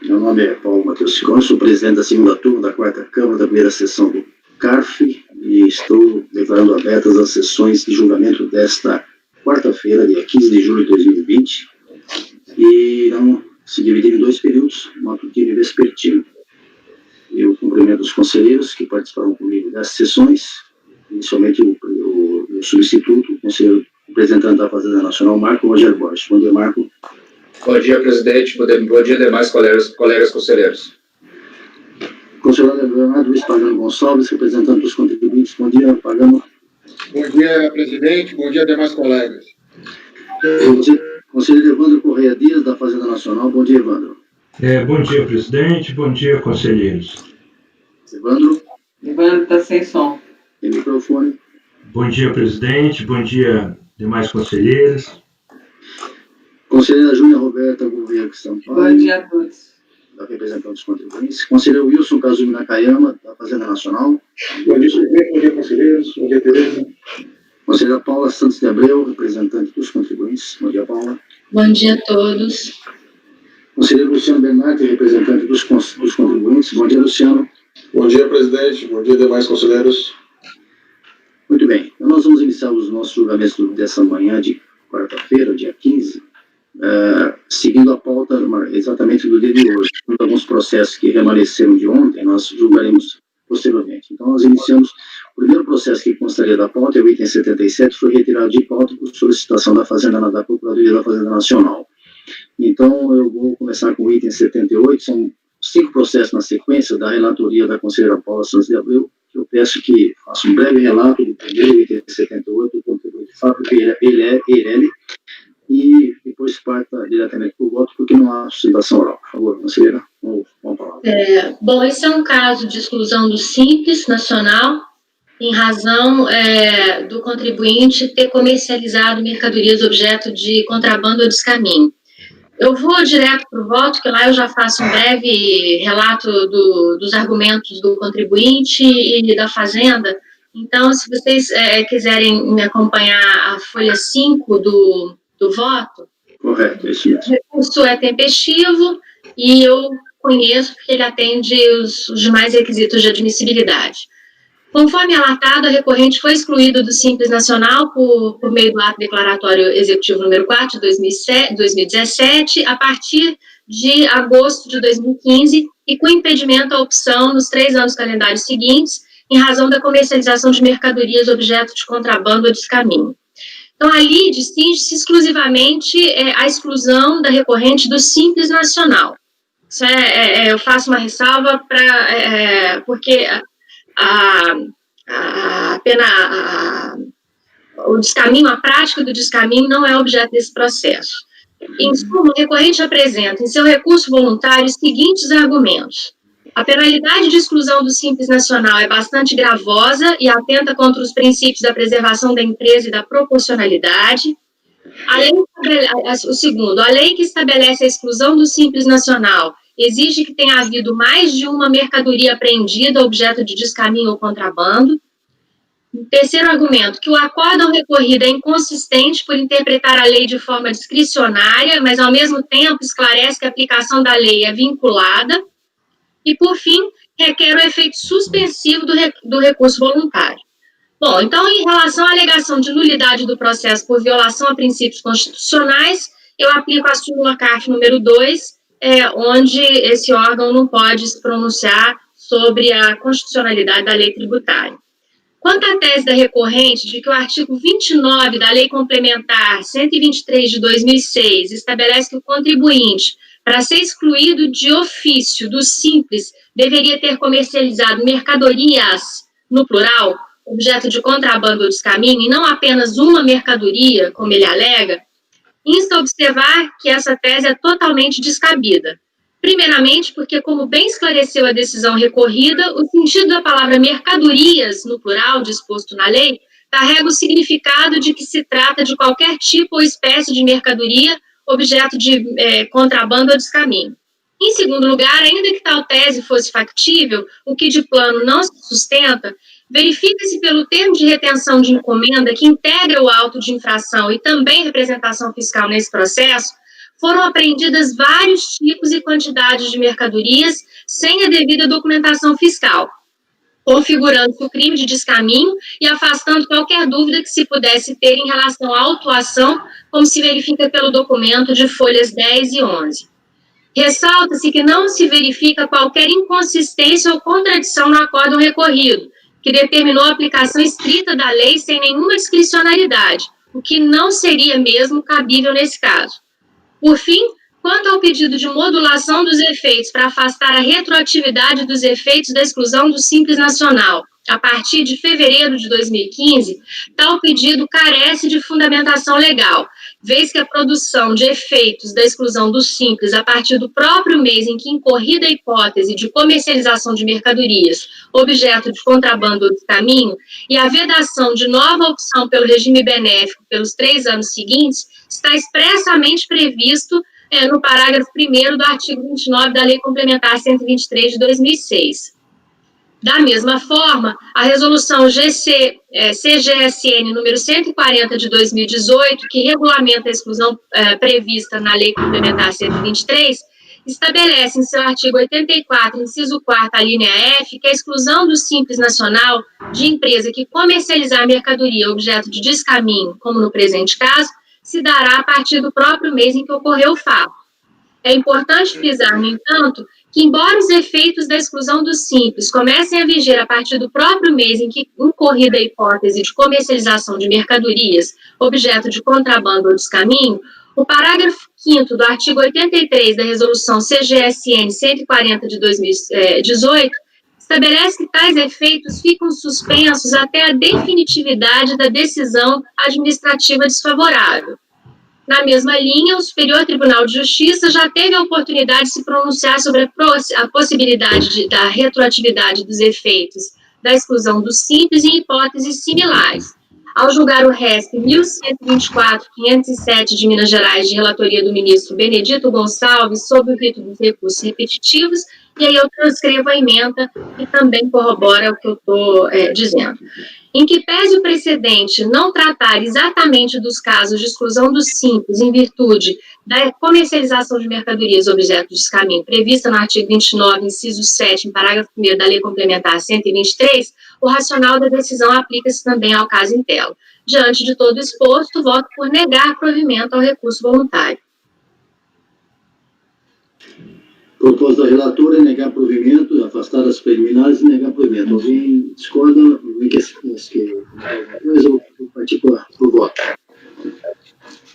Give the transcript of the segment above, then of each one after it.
Meu nome é Paulo Matheus Ciccone, sou presidente da segunda turma da quarta Câmara da primeira sessão do CARF e estou declarando abertas as sessões de julgamento desta quarta-feira, dia 15 de julho de 2020, e irão se dividir em dois períodos, matutino e vespertino. Eu cumprimento os conselheiros que participaram comigo das sessões, inicialmente o substituto, o conselheiro representante da Fazenda Nacional, Marco Rogério Borges. Bom dia, Marco. Bom dia, presidente. Bom dia, demais colegas conselheiros. Conselheiro Leonardo Luiz Pagano Gonçalves, representante dos contribuintes. Bom dia, Pagano. Bom dia, presidente. Bom dia, demais colegas. Conselheiro Evandro Correia Dias, da Fazenda Nacional. Bom dia, Evandro. Bom dia, presidente. Bom dia, conselheiros. Evandro. Evandro está sem som. Tem microfone. Bom dia, presidente. Bom dia, demais conselheiros. Conselheira Júlia Roberta Gouveia Sampaio. Bom dia a todos. Da representante dos contribuintes. Conselheiro Wilson Kazumi Nakayama, da Fazenda Nacional. Bom dia, presidente. Bom dia, conselheiros. Bom dia, Tereza. Conselheira Paula Santos de Abreu, representante dos contribuintes. Bom dia, Paula. Bom dia a todos. Conselheiro Luciano Bernardi, representante dos contribuintes. Bom dia, Luciano. Bom dia, presidente. Bom dia, demais conselheiros. Muito bem. Então, nós vamos iniciar os nossos julgamentos dessa manhã de quarta-feira, dia 15, seguindo a pauta exatamente do dia de hoje. Alguns processos que remanesceram de ontem, nós julgaremos posteriormente. Então, nós iniciamos o primeiro processo que constaria da pauta, é o item 77, foi retirado de pauta por solicitação da Procuradoria da Fazenda Nacional. Então, eu vou começar com o item 78, são 5 processos na sequência da relatoria da conselheira Paula Santos de Abreu, que eu peço que faça um breve relato do primeiro item 78, do contribuinte Fábio Eireli, e depois parta diretamente para o voto, porque não há sustentação oral. Por favor, conselheira, com a palavra. Bom, esse é um caso de exclusão do Simples Nacional, em razão do contribuinte ter comercializado mercadorias objeto de contrabando ou descaminho. Eu vou direto para o voto, que lá eu já faço um breve relato dos argumentos do contribuinte e da Fazenda. Então, se vocês quiserem me acompanhar a folha 5 do voto. Correto, isso mesmo. O recurso é tempestivo e eu conheço porque ele atende os demais requisitos de admissibilidade. Conforme relatado, a recorrente foi excluída do Simples Nacional por meio do ato declaratório executivo número 4 de 2017, a partir de agosto de 2015, e com impedimento à opção nos 3 anos calendários seguintes, em razão da comercialização de mercadorias objeto de contrabando ou descaminho. Então, ali distingue-se exclusivamente a exclusão da recorrente do Simples Nacional. Isso eu faço uma ressalva porque o descaminho, a prática do descaminho não é objeto desse processo. Em suma, o recorrente apresenta em seu recurso voluntário os seguintes argumentos. A penalidade de exclusão do Simples Nacional é bastante gravosa e atenta contra os princípios da preservação da empresa e da proporcionalidade. O segundo, a lei que estabelece a exclusão do Simples Nacional exige que tenha havido mais de uma mercadoria apreendida objeto de descaminho ou contrabando. Terceiro argumento, que o acórdão recorrido é inconsistente por interpretar a lei de forma discricionária, mas ao mesmo tempo esclarece que a aplicação da lei é vinculada. E, por fim, requer o efeito suspensivo do recurso voluntário. Bom, então, em relação à alegação de nulidade do processo por violação a princípios constitucionais, eu aplico a súmula CARF número 2, onde esse órgão não pode se pronunciar sobre a constitucionalidade da lei tributária. Quanto à tese da recorrente de que o artigo 29 da Lei Complementar 123 de 2006 estabelece que o contribuinte, para ser excluído de ofício do Simples, deveria ter comercializado mercadorias, no plural, objeto de contrabando ou descaminho, e não apenas uma mercadoria, como ele alega, insta a observar que essa tese é totalmente descabida. Primeiramente, porque, como bem esclareceu a decisão recorrida, o sentido da palavra mercadorias, no plural, disposto na lei, carrega o significado de que se trata de qualquer tipo ou espécie de mercadoria, objeto de contrabando ou descaminho. Em segundo lugar, ainda que tal tese fosse factível, o que de plano não se sustenta, verifica-se pelo termo de retenção de encomenda que integra o auto de infração e também representação fiscal nesse processo, foram apreendidas vários tipos e quantidades de mercadorias sem a devida documentação fiscal, configurando-se o crime de descaminho e afastando qualquer dúvida que se pudesse ter em relação à autuação, como se verifica pelo documento de folhas 10 e 11. Ressalta-se que não se verifica qualquer inconsistência ou contradição no acórdão recorrido, que determinou a aplicação estrita da lei sem nenhuma discricionariedade, o que não seria mesmo cabível nesse caso. Por fim, quanto ao pedido de modulação dos efeitos para afastar a retroatividade dos efeitos da exclusão do Simples Nacional a partir de fevereiro de 2015, tal pedido carece de fundamentação legal, vez que a produção de efeitos da exclusão do Simples a partir do próprio mês em que incorrida a hipótese de comercialização de mercadorias, objeto de contrabando ou descaminho, e a vedação de nova opção pelo regime benéfico pelos 3 anos seguintes, está expressamente previsto no parágrafo 1º do artigo 29 da Lei Complementar 123 de 2006. Da mesma forma, a resolução CGSN número 140 de 2018, que regulamenta a exclusão prevista na Lei Complementar 123, estabelece em seu artigo 84, inciso 4º, a linha F, que a exclusão do Simples Nacional de empresa que comercializar mercadoria objeto de descaminho, como no presente caso, se dará a partir do próprio mês em que ocorreu o fato. É importante frisar, no entanto, que, embora os efeitos da exclusão do Simples comecem a viger a partir do próprio mês em que incorrida a hipótese de comercialização de mercadorias, objeto de contrabando ou descaminho, o parágrafo 5º do artigo 83 da Resolução CGSN 140 de 2018 estabelece que tais efeitos ficam suspensos até a definitividade da decisão administrativa desfavorável. Na mesma linha, o Superior Tribunal de Justiça já teve a oportunidade de se pronunciar sobre a possibilidade da retroatividade dos efeitos da exclusão do Simples em hipóteses similares. Ao julgar o RESP 1124-507 de Minas Gerais, de relatoria do ministro Benedito Gonçalves, sob o rito dos recursos repetitivos, e aí eu transcrevo a ementa e também corrobora o que eu estou dizendo. Em que pese o precedente não tratar exatamente dos casos de exclusão do Simples em virtude da comercialização de mercadorias objeto de descaminho prevista no artigo 29, inciso 7, parágrafo 1º da Lei Complementar 123, o racional da decisão aplica-se também ao caso em tela. Diante de todo exposto, voto por negar provimento ao recurso voluntário. Proposta da relatora é negar provimento, afastar as preliminares e negar provimento. Alguém discorda? Alguém quer depois eu vou partir para o voto.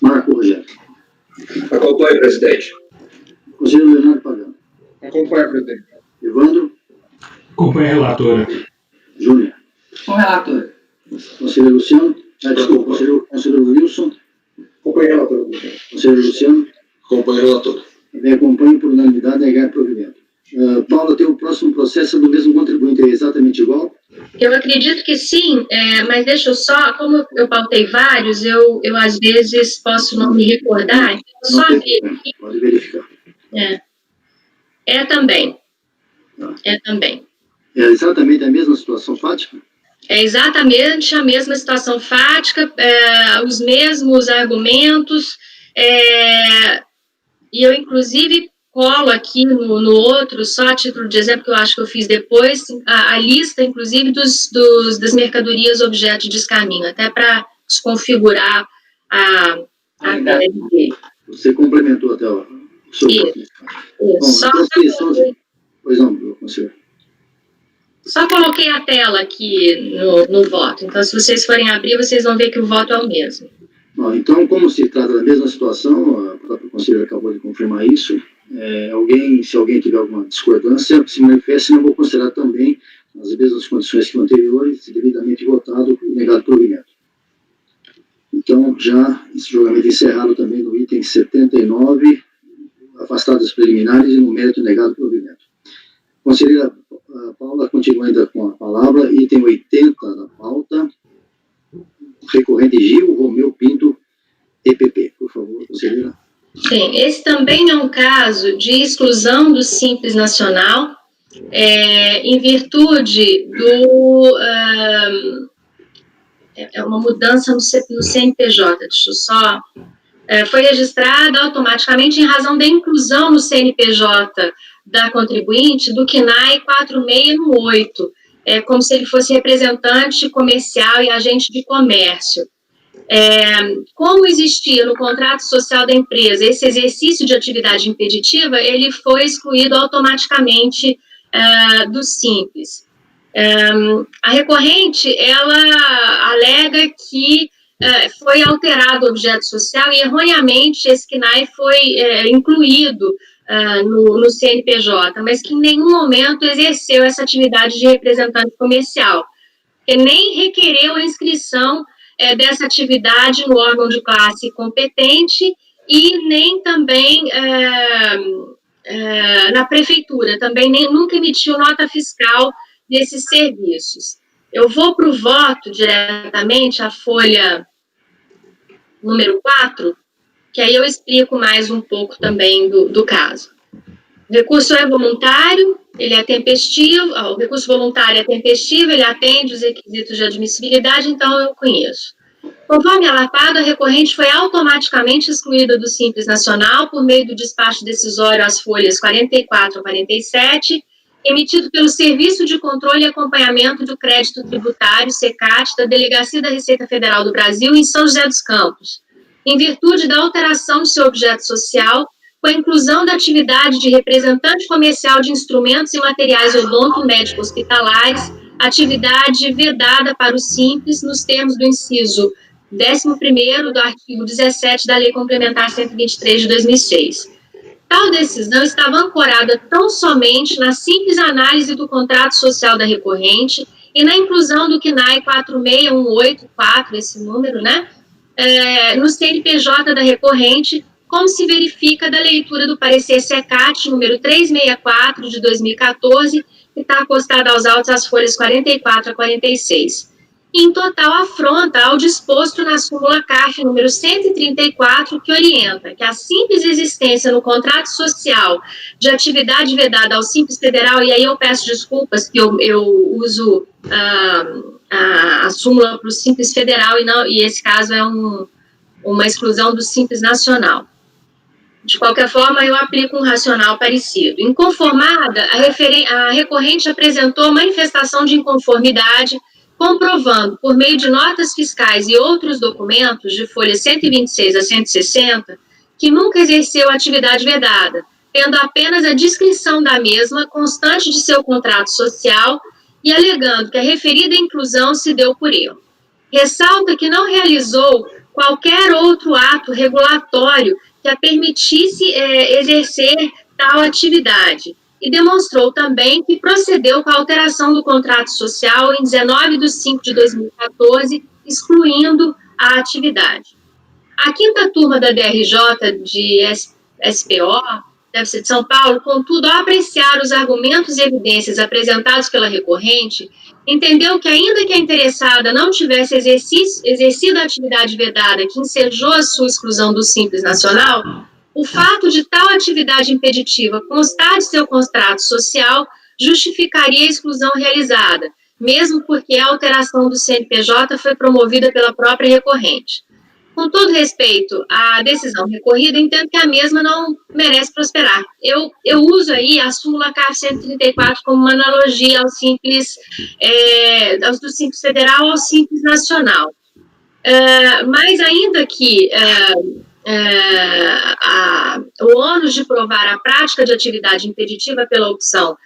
Marco Rogério. Acompanho, presidente. Conselheiro Leonardo Pagano. Acompanho, presidente. Evandro. Acompanha a relatora. Júnior. Com o relator. Conselheiro Luciano. Desculpa, conselheiro Wilson. Acompanho, relator. Conselheiro Luciano. Acompanho o relator. Também acompanho por unanimidade negar provimento. Paula, tem o próximo processo do mesmo contribuinte, é exatamente igual? Eu acredito que sim, mas deixa eu só, como eu pautei vários, eu às vezes posso não me recordar, então eu só abrir aqui. Pode verificar. É também. É também. É exatamente a mesma situação fática? É exatamente a mesma situação fática, os mesmos argumentos, e eu, inclusive, colo aqui no outro, só a título de exemplo, que eu acho que eu fiz depois, a lista, inclusive, das mercadorias objeto de descaminho, até para desconfigurar a ideia dele. Você complementou até o seu voto. Isso. Pois não, conselheiro. Só coloquei a tela aqui no voto, então se vocês forem abrir, vocês vão ver que o voto é o mesmo. Bom, então, como se trata da mesma situação, a própria conselheira acabou de confirmar isso, se alguém tiver alguma discordância, se manifeste, não vou considerar também as mesmas condições que o anterior, devidamente votado e negado provimento. Então, já esse julgamento encerrado também no item 79, afastadas preliminares e no mérito negado provimento. Conselheira Paula, continua ainda com a palavra, item 80 da pauta, recorrente Gil Romeu Pinto, EPP. Por favor, conselheira. Sim, esse também é um caso de exclusão do Simples Nacional, em virtude é uma mudança no CNPJ, deixa eu só foi registrada automaticamente em razão da inclusão no CNPJ da contribuinte do CNAE 4618, como se ele fosse representante comercial e agente de comércio. Como existia no contrato social da empresa esse exercício de atividade impeditiva, ele foi excluído automaticamente do Simples. A recorrente, ela alega que foi alterado o objeto social e, erroneamente, esse CNAE foi incluído no CNPJ, mas que em nenhum momento exerceu essa atividade de representante comercial, que nem requereu a inscrição dessa atividade no órgão de classe competente e nem também na prefeitura, também nunca emitiu nota fiscal desses serviços. Eu vou para o voto diretamente, a folha número 4, que aí eu explico mais um pouco também do caso. O recurso é voluntário, ele é tempestivo, o recurso voluntário é tempestivo, ele atende os requisitos de admissibilidade, então eu conheço. Conforme alarpado, a recorrente foi automaticamente excluída do Simples Nacional por meio do despacho decisório às folhas 44 a 47, emitido pelo Serviço de Controle e Acompanhamento do Crédito Tributário, SECAT, da Delegacia da Receita Federal do Brasil, em São José dos Campos, em virtude da alteração de seu objeto social, com a inclusão da atividade de representante comercial de instrumentos e materiais odonto-médico-hospitalares, atividade vedada para o Simples nos termos do inciso 11º do artigo 17 da Lei Complementar 123 de 2006. Tal decisão estava ancorada tão somente na simples análise do contrato social da recorrente e na inclusão do CNAE 46184, esse número, né, no CNPJ da recorrente, como se verifica da leitura do parecer SECAT número 364 de 2014, que está acostada aos autos às folhas 44 a 46. Em total, afronta ao disposto na súmula CARF número 134, que orienta que a simples existência no contrato social de atividade vedada ao Simples Federal, e aí eu peço desculpas que eu uso a súmula para o Simples Federal e esse caso é uma exclusão do Simples Nacional. De qualquer forma, eu aplico um racional parecido. Inconformada, a recorrente apresentou manifestação de inconformidade, comprovando, por meio de notas fiscais e outros documentos, de folhas 126 a 160, que nunca exerceu atividade vedada, tendo apenas a descrição da mesma constante de seu contrato social e alegando que a referida inclusão se deu por erro. Ressalta que não realizou qualquer outro ato regulatório que a permitisse exercer tal atividade, e demonstrou também que procedeu com a alteração do contrato social em 19 de 5 de 2014, excluindo a atividade. A quinta turma da DRJ de SPO, deve ser de São Paulo, contudo, ao apreciar os argumentos e evidências apresentados pela recorrente, entendeu que, ainda que a interessada não tivesse exercido a atividade vedada que ensejou a sua exclusão do Simples Nacional, o fato de tal atividade impeditiva constar de seu contrato social justificaria a exclusão realizada, mesmo porque a alteração do CNPJ foi promovida pela própria recorrente. Com todo respeito à decisão recorrida, entendo que a mesma não merece prosperar. Eu uso aí a súmula CARF 134 como uma analogia ao Simples, do Simples Federal ao Simples Nacional. Mas ainda que o ônus de provar a prática de atividade impeditiva pela opção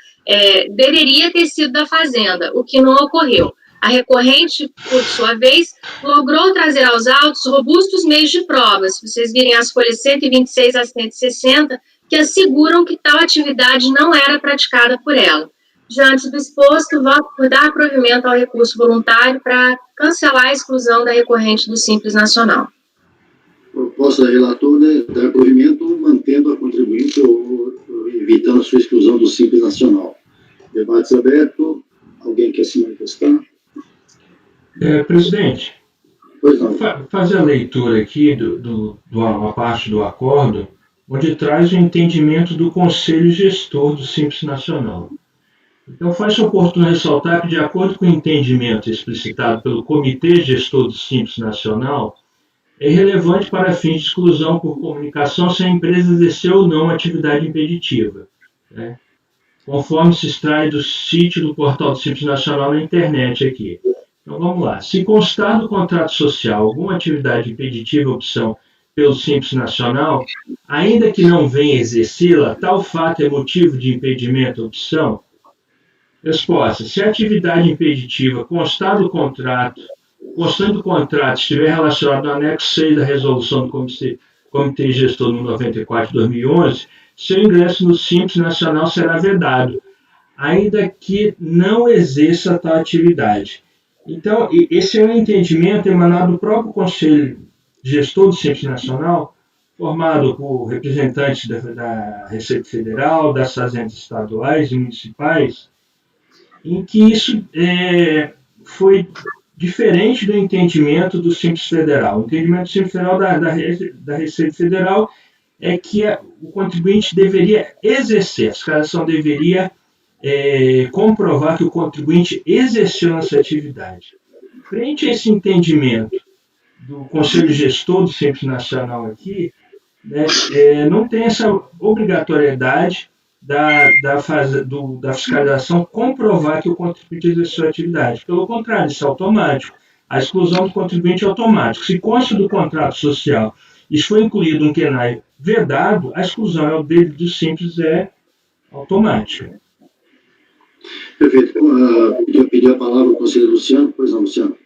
deveria ter sido da Fazenda, o que não ocorreu. A recorrente, por sua vez, logrou trazer aos autos robustos meios de prova, se vocês virem as folhas 126 a 160, que asseguram que tal atividade não era praticada por ela. Diante do exposto, voto por dar provimento ao recurso voluntário para cancelar a exclusão da recorrente do Simples Nacional. Proposta da relatora é dar provimento mantendo a contribuinte ou evitando a sua exclusão do Simples Nacional. Debates aberto. Alguém quer se manifestar? Presidente, Pois não. fazer a leitura aqui uma parte do acordo, onde traz o entendimento do Conselho Gestor do Simples Nacional. Então, faz-se oportuno ressaltar que, de acordo com o entendimento explicitado pelo Comitê Gestor do Simples Nacional, é irrelevante para fins de exclusão por comunicação se a empresa exercer ou não atividade impeditiva, né? Conforme se extrai do sítio do portal do Simples Nacional na internet aqui. Então vamos lá. Se constar do contrato social alguma atividade impeditiva opção pelo Simples Nacional, ainda que não venha exercê-la, tal fato é motivo de impedimento opção? Resposta. Se a atividade impeditiva constando do contrato estiver relacionado ao anexo 6 da resolução do Comitê Gestor número 94 de 2011, seu ingresso no Simples Nacional será vedado, ainda que não exerça tal atividade. Então, esse é um entendimento emanado do próprio Conselho Gestor do Simples Nacional, formado por representantes da Receita Federal, das fazendas estaduais e municipais, em que isso foi diferente do entendimento do Simples Federal. O entendimento do Simples Federal da Receita Federal é que o contribuinte deveria exercer, a fiscalização deveria comprovar que o contribuinte exerceu essa atividade. Frente a esse entendimento do Conselho Gestor do Simples Nacional aqui, né, não tem essa obrigatoriedade da fiscalização comprovar que o contribuinte exerceu a atividade. Pelo contrário, isso é automático. A exclusão do contribuinte é automática. Se consta do contrato social, isso foi incluído um QNAE vedado, a exclusão do Simples é automática. Perfeito. Eu pedi a palavra ao conselheiro Luciano. Pois não, Luciano.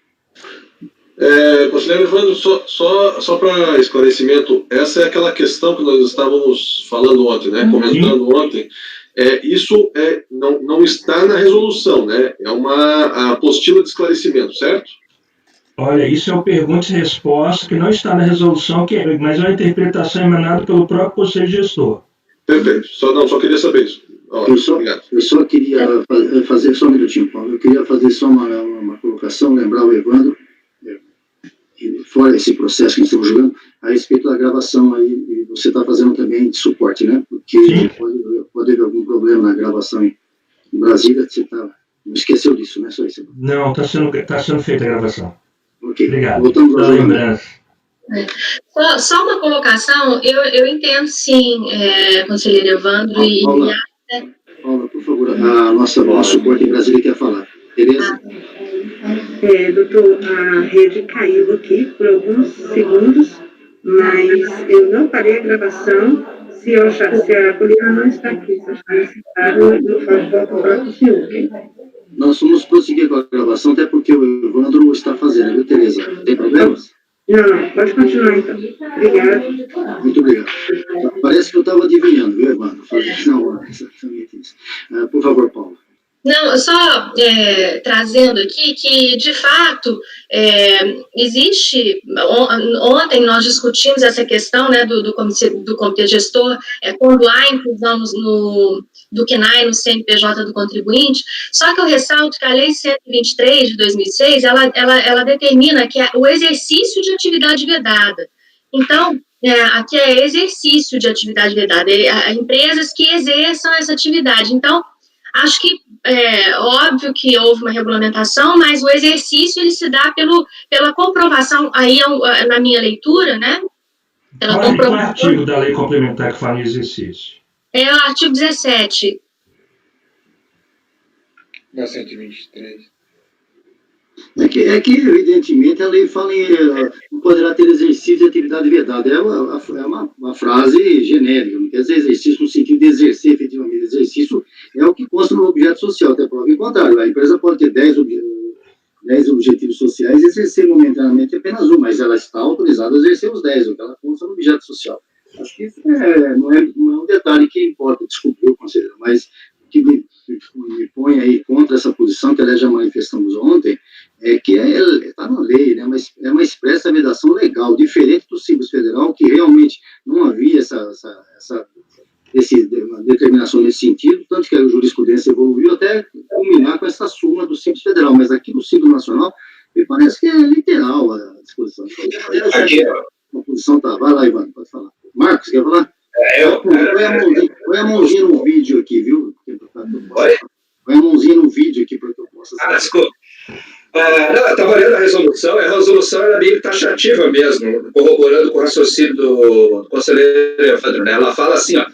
Conselheiro Evandro, só para esclarecimento, essa é aquela questão que nós estávamos falando ontem, né? Comentando ontem. Isso não está na resolução, né? É uma apostila de esclarecimento, certo? Olha, isso é uma pergunta e resposta que não está na resolução, mas é uma interpretação emanada pelo próprio Conselho Gestor. Perfeito. Só queria saber isso. Obrigado. Eu só queria fazer só um minutinho, Paulo. Eu queria fazer só uma colocação, lembrar o Evandro, fora esse processo que estamos julgando, a respeito da gravação aí, você está fazendo também de suporte, né? Porque pode haver algum problema na gravação em Brasília, você não esqueceu disso, né? Só isso. Não, está sendo feita a gravação. Ok. Obrigado. Voltamos para a lembrança. Só uma colocação, eu entendo sim, conselheiro Evandro, Paula, por favor, nosso suporte em Brasília quer falar. Tereza? Doutor, a rede caiu aqui por alguns segundos, mas eu não parei a gravação se a Poliana não está aqui. Se achar necessário, eu volto para o senhor, ok? Nós vamos prosseguir com a gravação, até porque o Evandro está fazendo, viu, Tereza? Tem problemas? Não, pode continuar então. Obrigado. Muito obrigado. Parece que eu estava adivinhando, viu, Evandro? Não, exatamente isso. Por favor, Paulo. Não, só trazendo aqui que, de fato, existe... Ontem nós discutimos essa questão, né, do comitê gestor, quando há inclusão do QNAE no CNPJ do contribuinte, só que eu ressalto que a Lei 123 de 2006, ela determina que o exercício de atividade vedada. Então, aqui é exercício de atividade vedada, empresas que exerçam essa atividade. Então, acho que óbvio que houve uma regulamentação, mas o exercício ele se dá pela comprovação, aí na minha leitura, né? Qual é o artigo da lei complementar que fala em exercício? É o artigo 17. Da 123. É que, evidentemente, a lei fala em não poderá ter exercício de atividade vedada. É uma frase genérica, não quer dizer exercício no sentido de exercer efetivamente. Exercício é o que consta no objeto social, até prova em contrário. A empresa pode ter 10 objetivos sociais e exercer momentaneamente apenas um, mas ela está autorizada a exercer os 10, o que ela consta no objeto social. Acho que isso não é um detalhe que importa, desculpe, eu conselheiro, mas o que me põe aí contra essa posição, que aliás já manifestamos ontem, é que está na lei, né, mas é uma expressa vedação legal, diferente do Simples Federal, que realmente não havia uma determinação nesse sentido, tanto que a jurisprudência evoluiu até culminar com essa súmula do Simples Federal, mas aqui no Simples Nacional, me parece que é literal a disposição. A posição está. Vai lá, Ivan, pode falar. Marcos, quer falar? Põe a mãozinha no vídeo aqui, viu? Põe a mãozinha no vídeo aqui para que eu possa saber. Desculpa. Não, Estava olhando a resolução ela é bem taxativa mesmo, corroborando com o raciocínio do conselheiro Evandro, né? Ela fala assim, ó,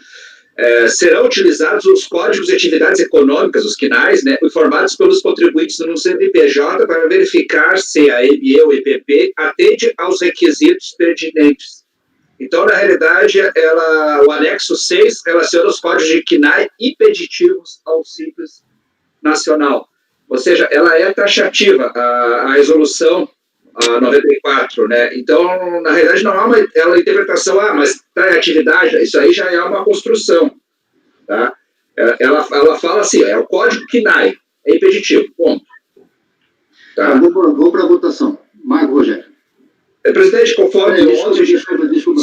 serão utilizados os códigos de atividades econômicas, os CNAEs, né, informados pelos contribuintes no CNPJ para verificar se a EBE ou EPP atende aos requisitos pertinentes. Então, na realidade, o anexo 6 relaciona os códigos de CNAE impeditivos ao Simples Nacional. Ou seja, ela é taxativa, a resolução 94, né? Então, na realidade, não há uma interpretação, mas está em atividade, isso aí já é uma construção, tá? Ela fala assim, é o código CNAE, é impeditivo, ponto. Tá? Vou para a votação. Marco Rogério. Presidente, conforme... Desculpa,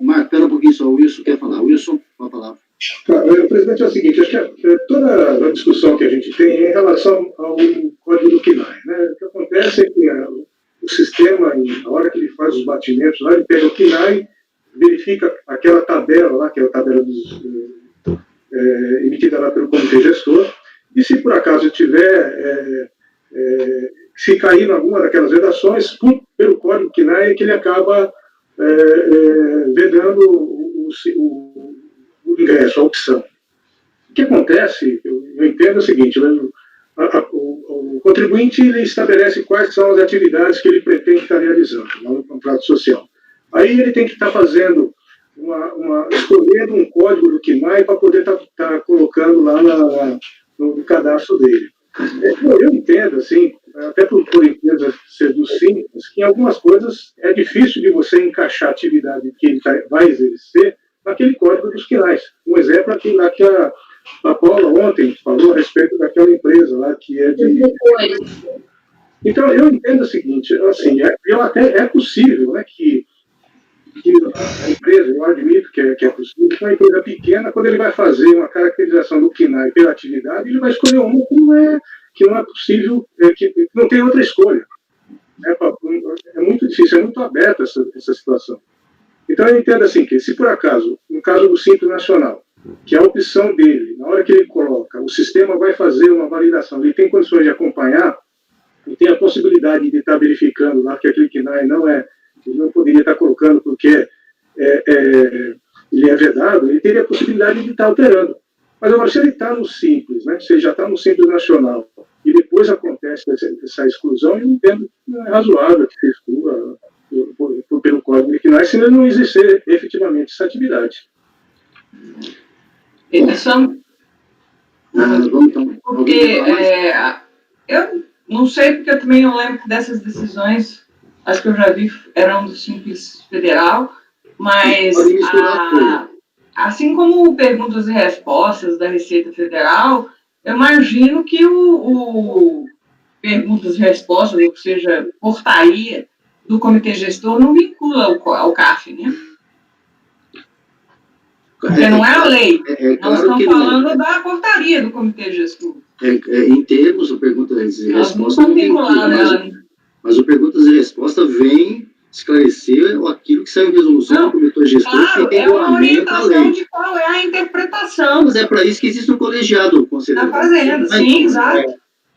Marco, espera um pouquinho só, o Wilson quer falar. Wilson, uma palavra. Tá, presidente, é o seguinte, acho que toda a discussão que a gente tem é em relação ao código do CNAE, né? O que acontece é que o sistema, na hora que ele faz os batimentos, lá ele pega o CNAE, verifica aquela tabela lá, que é a tabela emitida lá pelo comitê gestor, e se por acaso tiver, se cair em alguma daquelas redações, pelo código CNAE, que ele acaba vedando o ingresso, a opção. O que acontece, eu entendo o seguinte, o contribuinte ele estabelece quais são as atividades que ele pretende estar realizando no contrato social. Aí ele tem que estar fazendo, escolhendo um código do CNAE para poder estar colocando lá no cadastro dele. Eu entendo, assim, até por empresa ser do Simples, que em algumas coisas é difícil de você encaixar a atividade que ele vai exercer naquele código dos CNAEs. Um exemplo aqui lá que a Paula ontem falou a respeito daquela empresa lá que é de... Então, eu entendo o seguinte, assim, até é possível, né, que a empresa, eu admito que é possível, que uma empresa pequena, quando ele vai fazer uma caracterização do CNAE pela atividade, ele vai escolher uma que não é possível, que não tem outra escolha. É muito difícil, é muito aberta essa situação. Então, eu entendo assim, que se por acaso, no caso do Simples Nacional, que a opção dele, na hora que ele coloca, o sistema vai fazer uma validação, ele tem condições de acompanhar, e tem a possibilidade de estar verificando lá que aquele CNAE ele não poderia estar colocando porque ele é vedado, ele teria a possibilidade de estar alterando. Mas agora, se ele está no Simples, né, se ele já está no Simples Nacional, e depois acontece essa exclusão, eu entendo que não é razoável que se exclua pelo código de CNAE, se ele não exercer efetivamente essa atividade. Porque eu não sei, porque eu também não lembro dessas decisões, acho que eu já vi, eram do Simples Federal, mas assim como perguntas e respostas da Receita Federal, eu imagino que o perguntas e respostas, ou seja, portaria do Comitê Gestor, não vincula ao CAF, né? Porque não é a lei. Nós estamos falando da portaria do Comitê Gestor. Em termos, o perguntas e respostas não vincula, mas o perguntas e respostas vem esclarecer aquilo que saiu em resolução do Comitê Gestor. Claro, é uma orientação de qual é a interpretação. Mas é para isso que existe um colegiado, conselheiro. Está fazendo, sim, exato.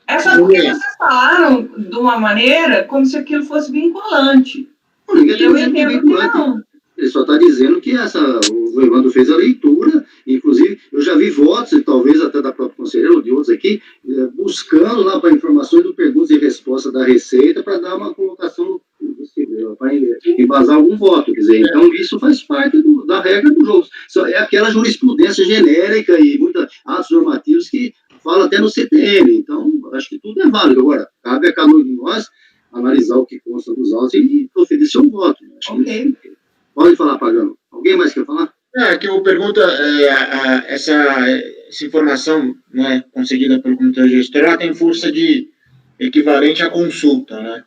É só porque vocês falaram de uma maneira como se aquilo fosse vinculante. Eu entendo que não. Ele só está dizendo que o Evandro fez a leitura, inclusive eu já vi votos, e talvez até da própria conselheira ou de outros aqui, buscando lá para informações do perguntas e respostas da Receita para dar uma colocação, para embasar algum voto. Quer dizer, então isso faz parte da regra do jogo. É aquela jurisprudência genérica e muitos atos normativos que fala até no CTN. Então, acho que tudo é válido. Agora, cabe a cada um de nós analisar o que consta dos autos e oferecer um voto. Acho que pode falar, Pagano. Alguém mais quer falar? Que eu pergunto, essa informação, né, conseguida pelo Comitê Gestor, ela tem força de equivalente à consulta, né?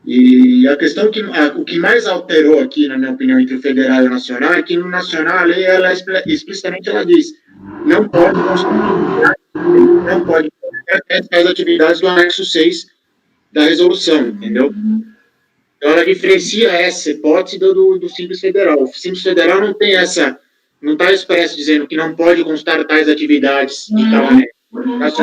E a questão que o que mais alterou aqui, na minha opinião, entre o federal e o nacional, é que no nacional a lei, ela explicitamente ela diz, não pode as atividades do anexo 6 da resolução, entendeu? Então, ela diferencia essa hipótese do Simples Federal. O Simples Federal não tem não está expresso dizendo que não pode constar tais atividades de tal anexo.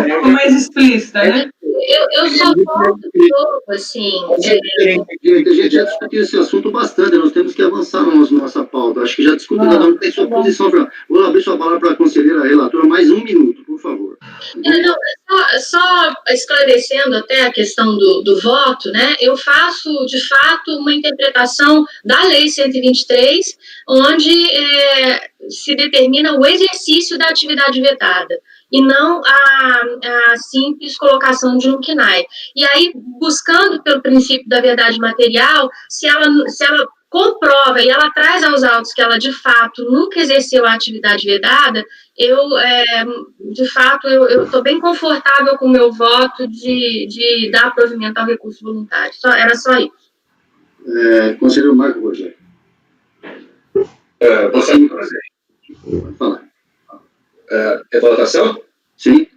Ficou mais explícita, né? Eu só volto de novo, assim. A gente já discutiu esse assunto bastante, nós temos que avançar na nossa pauta. Acho que já discutiu, cada um tem sua posição. Vou abrir sua palavra para a conselheira relatora, mais um minuto, por favor. Não, só esclarecendo até a questão do voto, né? Eu faço, de fato, uma interpretação da Lei 123, onde se determina o exercício da atividade vetada, e não a simples colocação de um KNAI. E aí, buscando pelo princípio da verdade material, se ela comprova e ela traz aos autos que ela, de fato, nunca exerceu a atividade vedada, de fato, eu estou bem confortável com o meu voto de dar provimento ao recurso voluntário. Era só isso. Conselheiro Marco Rogério. Você Pode falar. é votação? Sim.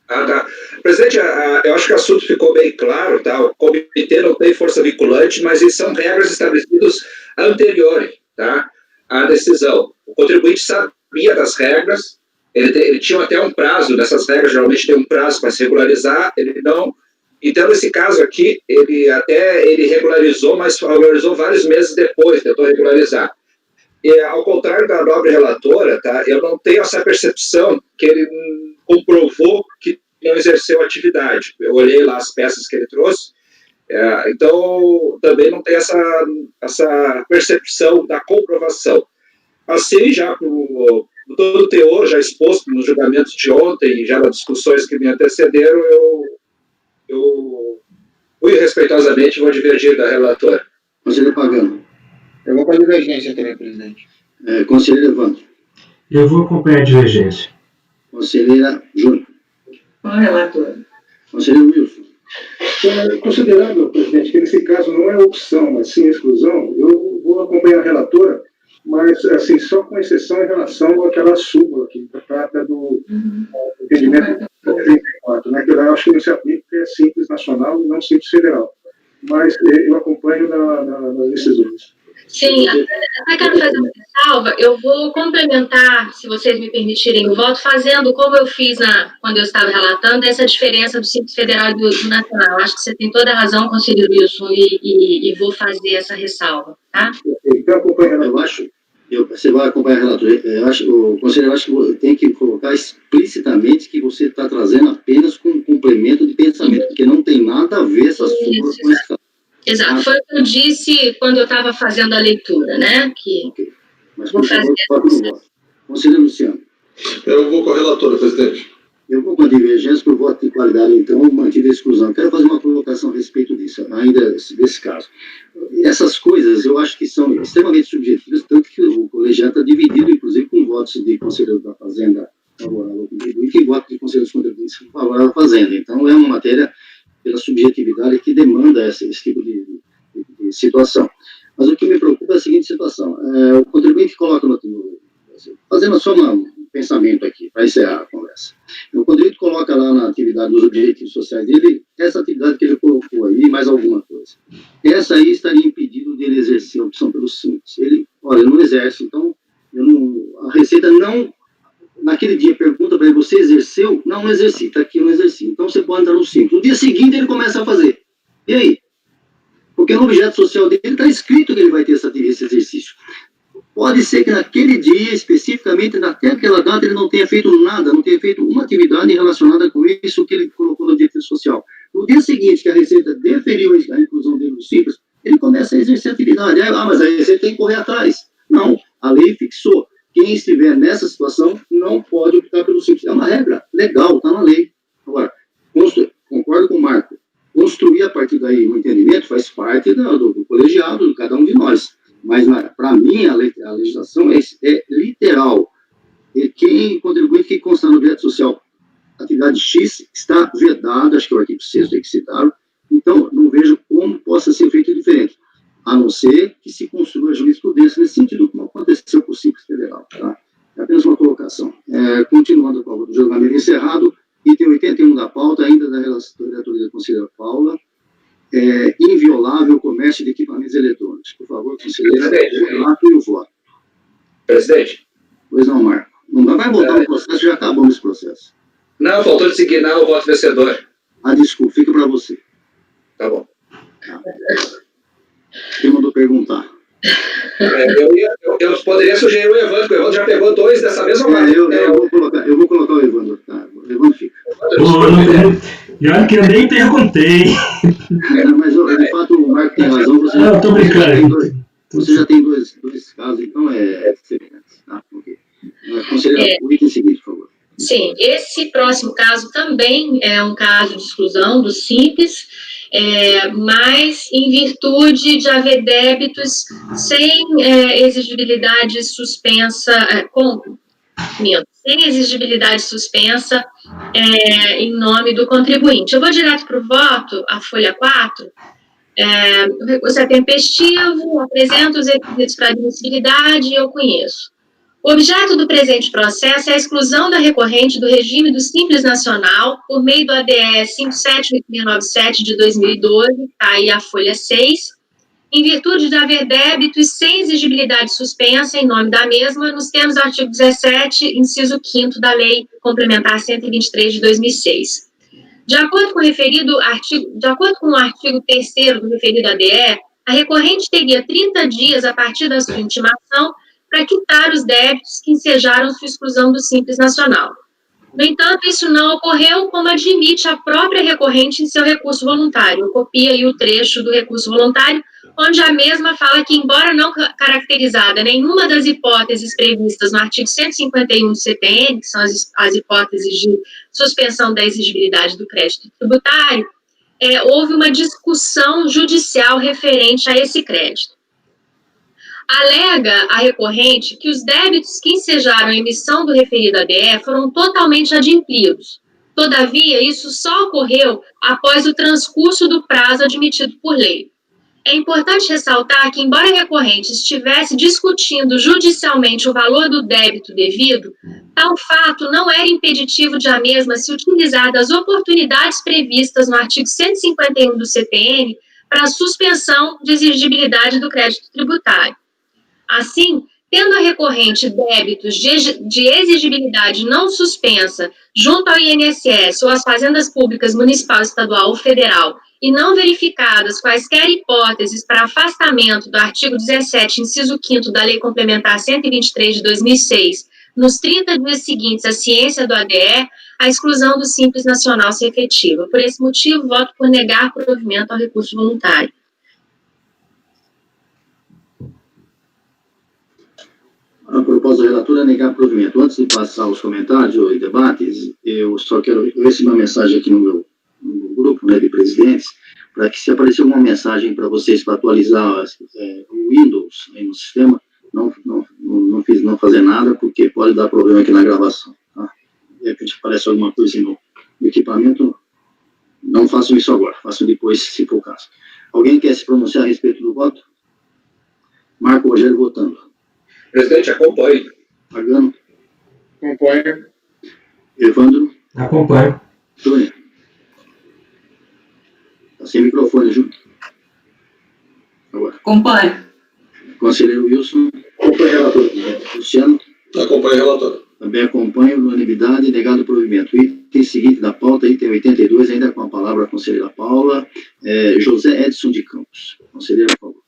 Tá. Presidente, eu acho que o assunto ficou bem claro, tá? O comitê não tem força vinculante, mas são regras estabelecidas anteriores, tá? À decisão. O contribuinte sabia das regras, ele tinha até um prazo, nessas regras geralmente tem um prazo para se regularizar, ele não. Então, nesse caso aqui, ele regularizou, mas regularizou vários meses depois, tentou regularizar. E, ao contrário da nobre relatora, tá, eu não tenho essa percepção que ele comprovou que não exerceu atividade. Eu olhei lá as peças que ele trouxe, então também não tem essa percepção da comprovação. Assim, já por todo o teor já exposto nos julgamentos de ontem e já nas discussões que me antecederam, eu muito respeitosamente vou divergir da relatora. Conselheiro Pagano. Eu vou com a divergência também, presidente. Conselheiro Evandro. Eu vou acompanhar a divergência. Conselheira Júnior. Com a relatora. Conselheiro Wilson. Considerando, presidente, que nesse caso não é opção, mas sim exclusão, eu vou acompanhar a relatora, mas assim, só com exceção em relação àquela súmula que trata do entendimento 34, né, que eu acho que não se aplica, porque é simples nacional e não simples federal. Mas eu acompanho nas decisões. Sim, até quero fazer uma ressalva. Eu vou complementar, se vocês me permitirem o voto, fazendo como eu fiz quando eu estava relatando, essa diferença do Simples Federal e do Nacional. Acho que você tem toda a razão, conselheiro Wilson, e vou fazer essa ressalva, tá? Então, acompanhando, Você vai acompanhar a relatora. O conselheiro acho que tem que colocar explicitamente que você está trazendo apenas com um complemento de pensamento, porque não tem nada a ver essa súmula com esse caso. Exato, foi o que eu disse quando eu estava fazendo a leitura, né? Ok. Mas, por favor, voto no voto. Conselheiro Luciano. Eu vou com a relatora, presidente. Eu vou com a divergência por voto de qualidade, então, mantida a exclusão. Quero fazer uma colocação a respeito disso, ainda desse caso. Essas coisas, eu acho que são extremamente subjetivas, tanto que o colegiado está dividido, inclusive, com votos de conselheiro da Fazenda favorável ao contribuinte e votos de conselheiros contribuintes favorável à Fazenda. Então, é uma matéria pela subjetividade que demanda esse tipo de situação. Mas o que me preocupa é a seguinte situação. O contribuinte coloca fazendo só um pensamento aqui, para encerrar a conversa. O contribuinte coloca lá na atividade dos objetivos sociais dele, essa atividade que ele colocou aí, mais alguma coisa. Essa aí estaria impedido dele exercer a opção pelo Simples. Ele não exerce, então, a Receita não... Naquele dia pergunta para ele, você exerceu? Não exerci, está aqui, eu não exerci. Então você pode entrar no Simples. No dia seguinte ele começa a fazer. E aí? Porque no objeto social dele está escrito que ele vai ter esse exercício. Pode ser que naquele dia, especificamente, até aquela data, ele não tenha feito nada, não tenha feito uma atividade relacionada com isso que ele colocou no objetivo social. No dia seguinte, que a Receita deferiu a inclusão dele no Simples, ele começa a exercer a atividade. Mas a Receita tem que correr atrás. Não, a lei fixou. Quem estiver nessa situação não pode optar pelo Simples. É uma regra legal, está na lei. Agora, concordo com o Marco. Construir a partir daí um entendimento faz parte do colegiado de cada um de nós. Mas, para mim, a legislação é literal. E quem contribuinte que consta no objeto social, atividade X, está vedada, acho que é o artigo 6º tem que citar. Então, não vejo como possa ser feito diferente. A não ser que se construa jurisprudência nesse sentido, como aconteceu com o Simples Federal. Tá? É apenas uma colocação. Continuando com o julgamento encerrado, item 81 da pauta, ainda da relatoria da conselheira Paula, inviolável comércio de equipamentos eletrônicos. Por favor, conselheira, o relato e o voto. Presidente. Pois não, Marco. Não vai voltar o processo, já acabamos esse processo. Não, faltou designar o voto vencedor. desculpa, fica para você. Tá bom. Quem mandou perguntar? Eu poderia sugerir o Evandro, porque o Evandro já pegou 2 dessa mesma maneira. Eu vou colocar o Evandro. Tá? O Evandro fica. E olha que eu nem perguntei. Mas, de fato, o Marco tem razão. Não, tô brincando. Você já tem dois casos, então é semelhante. Tá? Okay. Conselheiro, o item seguinte, por favor. Sim, esse próximo caso também é um caso de exclusão do Simples, mas em virtude de haver débitos sem exigibilidade suspensa, sem exigibilidade suspensa em nome do contribuinte. Eu vou direto para o voto, a folha 4. O recurso é tempestivo, apresenta os requisitos para admissibilidade e eu conheço. O objeto do presente processo é a exclusão da recorrente do regime do Simples Nacional por meio do ADE 578697 de 2012, está aí a folha 6, em virtude de haver débitos sem exigibilidade suspensa em nome da mesma, nos termos do artigo 17, inciso 5º da Lei Complementar 123 de 2006. De acordo com o artigo 3º do referido ADE, a recorrente teria 30 dias a partir da sua intimação para quitar os débitos que ensejaram sua exclusão do Simples Nacional. No entanto, isso não ocorreu, como admite a própria recorrente em seu recurso voluntário. Eu copio aí o trecho do recurso voluntário, onde a mesma fala que, embora não caracterizada nenhuma das hipóteses previstas no artigo 151 do CTN, que são as hipóteses de suspensão da exigibilidade do crédito tributário, houve uma discussão judicial referente a esse crédito. Alega a recorrente que os débitos que ensejaram a emissão do referido ADE foram totalmente adimplidos. Todavia, isso só ocorreu após o transcurso do prazo admitido por lei. É importante ressaltar que, embora a recorrente estivesse discutindo judicialmente o valor do débito devido, tal fato não era impeditivo de a mesma se utilizar das oportunidades previstas no artigo 151 do CTN para a suspensão de exigibilidade do crédito tributário. Assim, tendo a recorrente débitos de exigibilidade não suspensa junto ao INSS ou às fazendas públicas municipal, estadual ou federal e não verificadas quaisquer hipóteses para afastamento do artigo 17, inciso 5º da Lei Complementar 123 de 2006, nos 30 dias seguintes à ciência do ADE, a exclusão do Simples Nacional se efetiva. Por esse motivo, voto por negar provimento ao recurso voluntário. A proposta da relatora é negar provimento. Antes de passar os comentários e debates, eu só quero receber uma mensagem aqui no meu grupo, né, de presidentes, para que se aparecer uma mensagem para vocês para atualizar o Windows aí no sistema, não fazer nada, porque pode dar problema aqui na gravação. Tá? De repente aparece alguma coisa no equipamento, não façam isso agora, façam depois, se for o caso. Alguém quer se pronunciar a respeito do voto? Marco Rogério votando. Presidente, acompanhe. Pagano. Acompanho. Evandro. Acompanho. Tônia. Está sem microfone, Ju. Agora. Acompanho. Conselheiro Wilson. Acompanho, relator. Luciano. Acompanho o relatório. Também acompanho, unanimidade, negado o provimento. Item seguinte da pauta, item 82, ainda com a palavra a conselheira Paula. José Edson de Campos. Conselheira, por favor.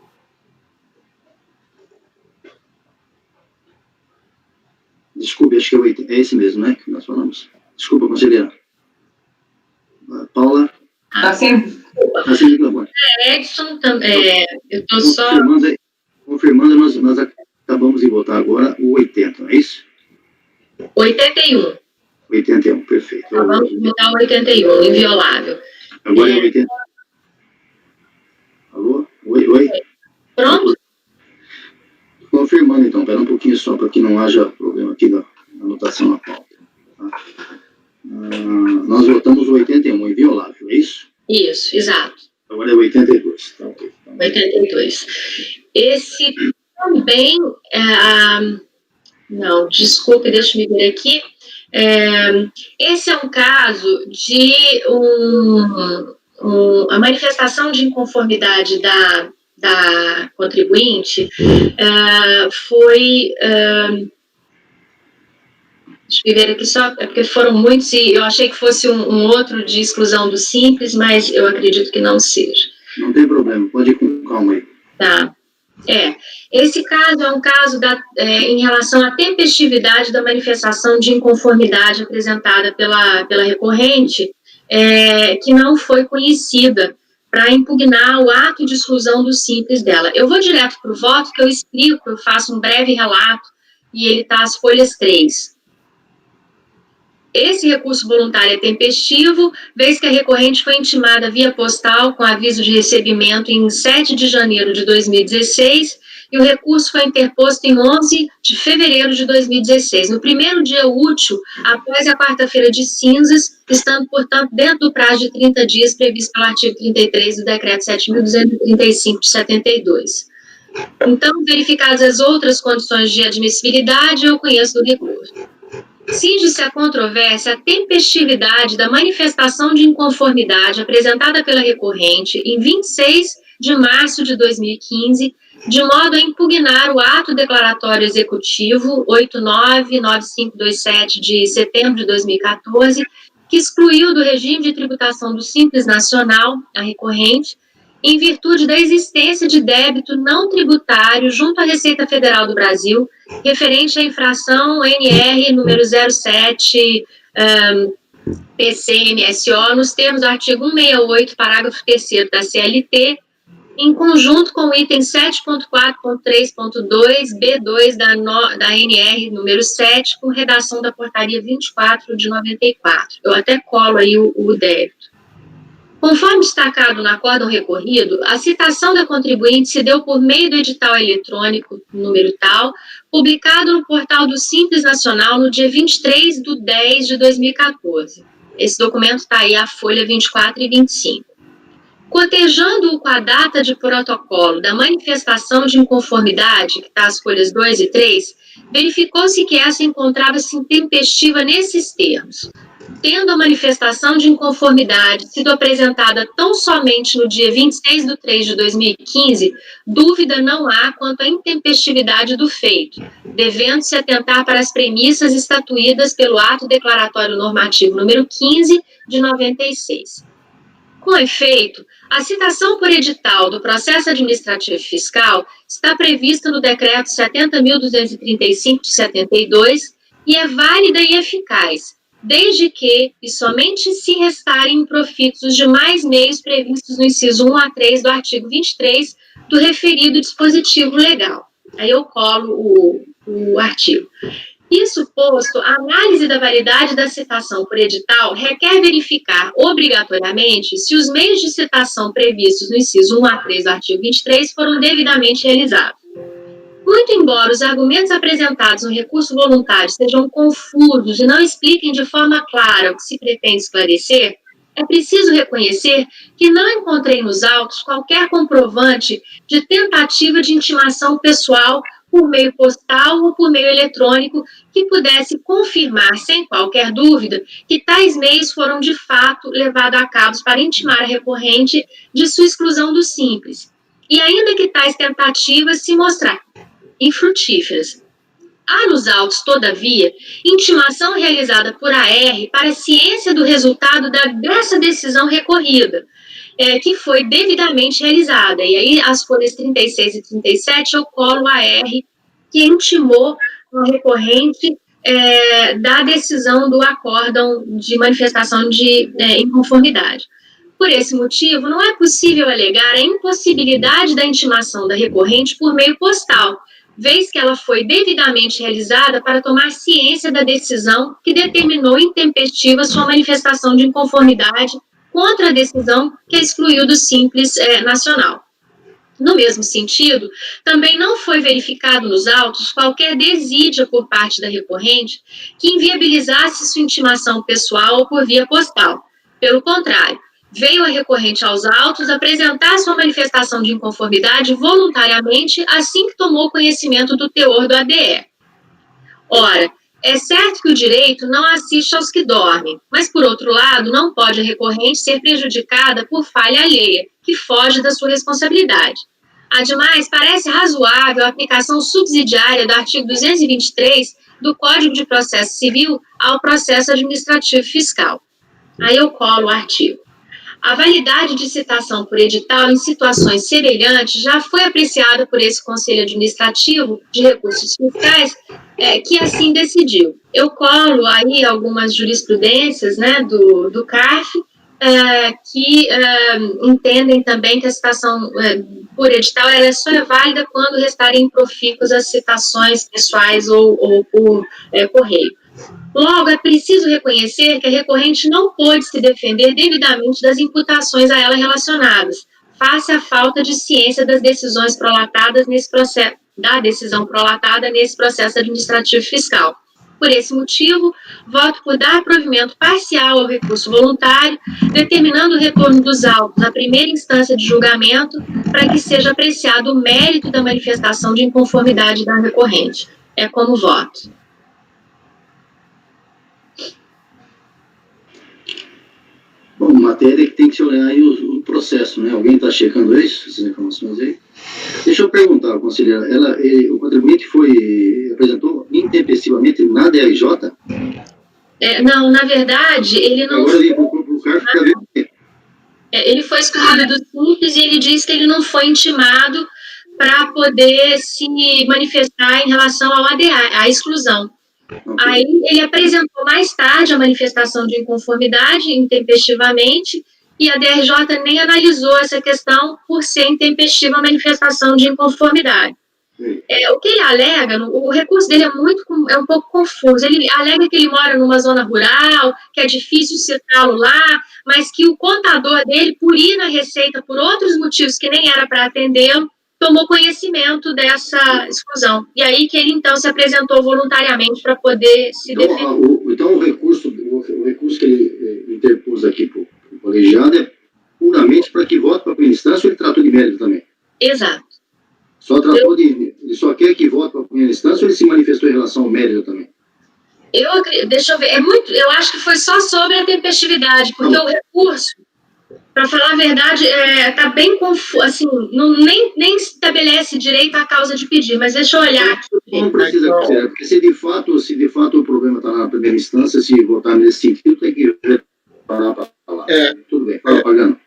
Desculpe, acho que é esse mesmo, né, que nós falamos. Desculpa, conselheira. Paula? Está sem microfone. Edson, eu estou só... Confirmando, nós acabamos de votar agora o 80, não é isso? 81. 81, perfeito. Vamos votar o 81, inviolável. Agora é 80. Alô? Oi? Pronto? Confirmando, então, espera um pouquinho só para que não haja problema aqui na anotação na pauta. Tá? Nós votamos o 81, inviolável, é isso? Isso, exato. Agora é o 82. Tá, ok. 82. Esse também... não, desculpe, deixa eu ver aqui. Esse é um caso de a manifestação de inconformidade da contribuinte foi Deixa eu ver aqui só, é porque foram muitos e eu achei que fosse um outro de exclusão do Simples, mas eu acredito que não seja. Não tem problema, pode ir com calma aí. Tá. Esse caso é um caso em relação à tempestividade da manifestação de inconformidade apresentada pela recorrente, que não foi conhecida para impugnar o ato de exclusão do Simples dela. Eu vou direto para o voto, que eu explico, eu faço um breve relato, e ele está às folhas 3. Esse recurso voluntário é tempestivo, vez que a recorrente foi intimada via postal com aviso de recebimento em 7 de janeiro de 2016 e o recurso foi interposto em 11 de fevereiro de 2016, no primeiro dia útil após a quarta-feira de cinzas, estando, portanto, dentro do prazo de 30 dias previsto pelo artigo 33 do Decreto 7.235 de 72. Então, verificadas as outras condições de admissibilidade, eu conheço do recurso. Cinge-se a controvérsia a tempestividade da manifestação de inconformidade apresentada pela recorrente em 26 de março de 2015, de modo a impugnar o ato declaratório executivo 899527 de setembro de 2014, que excluiu do regime de tributação do Simples Nacional a recorrente, em virtude da existência de débito não tributário junto à Receita Federal do Brasil, referente à infração NR número 07 PCMSO, nos termos do artigo 168, parágrafo 3º da CLT, em conjunto com o item 7.4.3.2, B2 da NR número 7, com redação da portaria 24 de 94. Eu até colo aí o débito. Conforme destacado no acórdão recorrido, a citação da contribuinte se deu por meio do edital eletrônico, número tal, publicado no portal do Simples Nacional no dia 23 de 10 de 2014. Esse documento está aí, a folha 24 e 25. Cotejando-o com a data de protocolo da manifestação de inconformidade, que está as folhas 2 e 3, verificou-se que essa encontrava-se intempestiva nesses termos. Tendo a manifestação de inconformidade sido apresentada tão somente no dia 26 de 3 de 2015, dúvida não há quanto à intempestividade do feito, devendo-se atentar para as premissas estatuídas pelo ato declaratório normativo número 15 de 96. Com efeito, a citação por edital do processo administrativo fiscal está prevista no Decreto 70.235 de 72 e é válida e eficaz, desde que e somente se restarem improfixos de mais meios previstos no inciso 1 a 3 do artigo 23 do referido dispositivo legal. Aí eu colo o artigo. Isso posto, a análise da validade da citação por edital requer verificar obrigatoriamente se os meios de citação previstos no inciso 1 a 3 do artigo 23 foram devidamente realizados. Muito embora os argumentos apresentados no recurso voluntário sejam confusos e não expliquem de forma clara o que se pretende esclarecer, é preciso reconhecer que não encontrei nos autos qualquer comprovante de tentativa de intimação pessoal por meio postal ou por meio eletrônico que pudesse confirmar, sem qualquer dúvida, que tais meios foram de fato levados a cabo para intimar a recorrente de sua exclusão do Simples. E ainda que tais tentativas se mostrarem infrutíferas. Há nos autos, todavia, intimação realizada por AR para ciência do resultado dessa decisão recorrida, que foi devidamente realizada. E aí, as folhas 36 e 37, eu colo a AR, que intimou o recorrente da decisão do acórdão de manifestação de inconformidade. Por esse motivo, não é possível alegar a impossibilidade da intimação da recorrente por meio postal, vez que ela foi devidamente realizada para tomar ciência da decisão que determinou intempestiva sua manifestação de inconformidade contra a decisão que a excluiu do Simples Nacional. No mesmo sentido, também não foi verificado nos autos qualquer desídia por parte da recorrente que inviabilizasse sua intimação pessoal ou por via postal. Pelo contrário, veio a recorrente aos autos apresentar sua manifestação de inconformidade voluntariamente assim que tomou conhecimento do teor do ADE. Ora, é certo que o direito não assiste aos que dormem, mas, por outro lado, não pode a recorrente ser prejudicada por falha alheia, que foge da sua responsabilidade. Ademais, parece razoável a aplicação subsidiária do artigo 223 do Código de Processo Civil ao processo administrativo fiscal. Aí eu colo o artigo. A validade de citação por edital em situações semelhantes já foi apreciada por esse Conselho Administrativo de Recursos Fiscais, que assim decidiu. Eu colo aí algumas jurisprudências, né, do CARF, que entendem também que a citação por edital ela só é válida quando restarem profícuas as citações pessoais ou por correio. Logo, é preciso reconhecer que a recorrente não pôde se defender devidamente das imputações a ela relacionadas, face à falta de ciência das decisões prolatadas nesse processo, da decisão prolatada nesse processo administrativo fiscal. Por esse motivo, voto por dar provimento parcial ao recurso voluntário, determinando o retorno dos autos à primeira instância de julgamento, para que seja apreciado o mérito da manifestação de inconformidade da recorrente. É como voto. Bom, matéria que tem que se olhar aí o processo, né? Alguém está checando isso, essas informações aí? Deixa eu perguntar, conselheira, o contribuinte apresentou intempestivamente na DRJ? Não, na verdade, ele não... Agora ele procurou o CARF para ver. Ele foi excluído do Simples e ele diz que ele não foi intimado para poder se manifestar em relação ao ADA, à exclusão. Aí ele apresentou mais tarde a manifestação de inconformidade intempestivamente e a DRJ nem analisou essa questão por ser intempestiva a manifestação de inconformidade. O que ele alega, o recurso dele é um pouco confuso. Ele alega que ele mora numa zona rural, que é difícil citá-lo lá, mas que o contador dele, por ir na Receita por outros motivos que nem era para atendê-lo, tomou conhecimento dessa exclusão. E aí que ele, então, se apresentou voluntariamente para poder se defender. Então, o recurso que ele interpôs aqui para o colegiado é puramente para que vote para a primeira instância ou ele tratou de mérito também? Exato. Ele só quer que vote para a primeira instância ou ele se manifestou em relação ao mérito também? Deixa eu ver, eu acho que foi só sobre a tempestividade, porque o recurso, para falar a verdade, está bem confuso, assim, nem estabelece direito à causa de pedir, mas deixa eu olhar aqui. Não precisa, porque se de fato o problema está na primeira instância, se votar nesse sentido, tem que parar para falar. Tudo bem, fala, Pagano.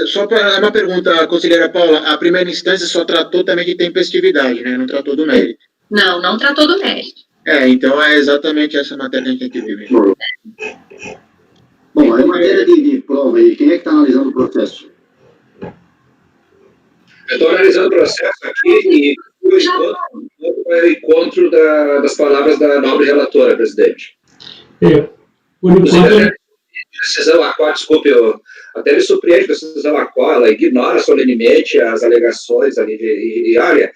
Só para uma pergunta, conselheira Paula, a primeira instância só tratou também de tempestividade, né? Não tratou do mérito. Não tratou do mérito. Então é exatamente essa matéria que a gente tem que ver. Bom, em matéria de prova aí, quem é que está analisando o processo? Eu estou analisando o processo aqui e o encontro das palavras da nobre relatora, presidente. Por enquanto... Decisão ACO, desculpe, até me surpreende que a decisão ACO, ela ignora solenemente as alegações ali e olha,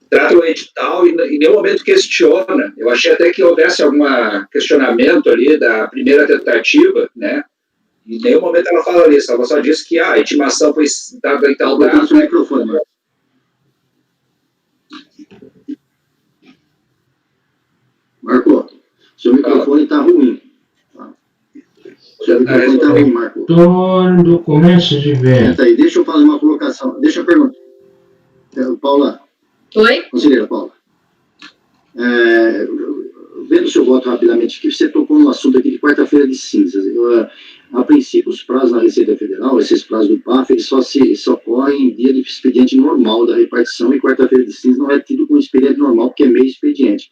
trata o edital e em nenhum momento questiona. Eu achei até que houvesse algum questionamento ali da primeira tentativa, né? Em nenhum momento ela fala isso, ela só diz que a intimação foi dada em tal data. O microfone, né? Marco, seu microfone está ruim. Seu microfone está ruim, Marco. Estou no documento de ver. Aí, deixa eu fazer uma colocação. Deixa eu perguntar. Paula. Oi? Conselheira Paula. Vendo o seu voto rapidamente, que você tocou no assunto aqui de quarta-feira de cinzas. A princípio, os prazos na Receita Federal, esses prazos do PAF, eles só ocorrem em dia de expediente normal da repartição e quarta-feira de cinzas não é tido como expediente normal, porque é meio expediente.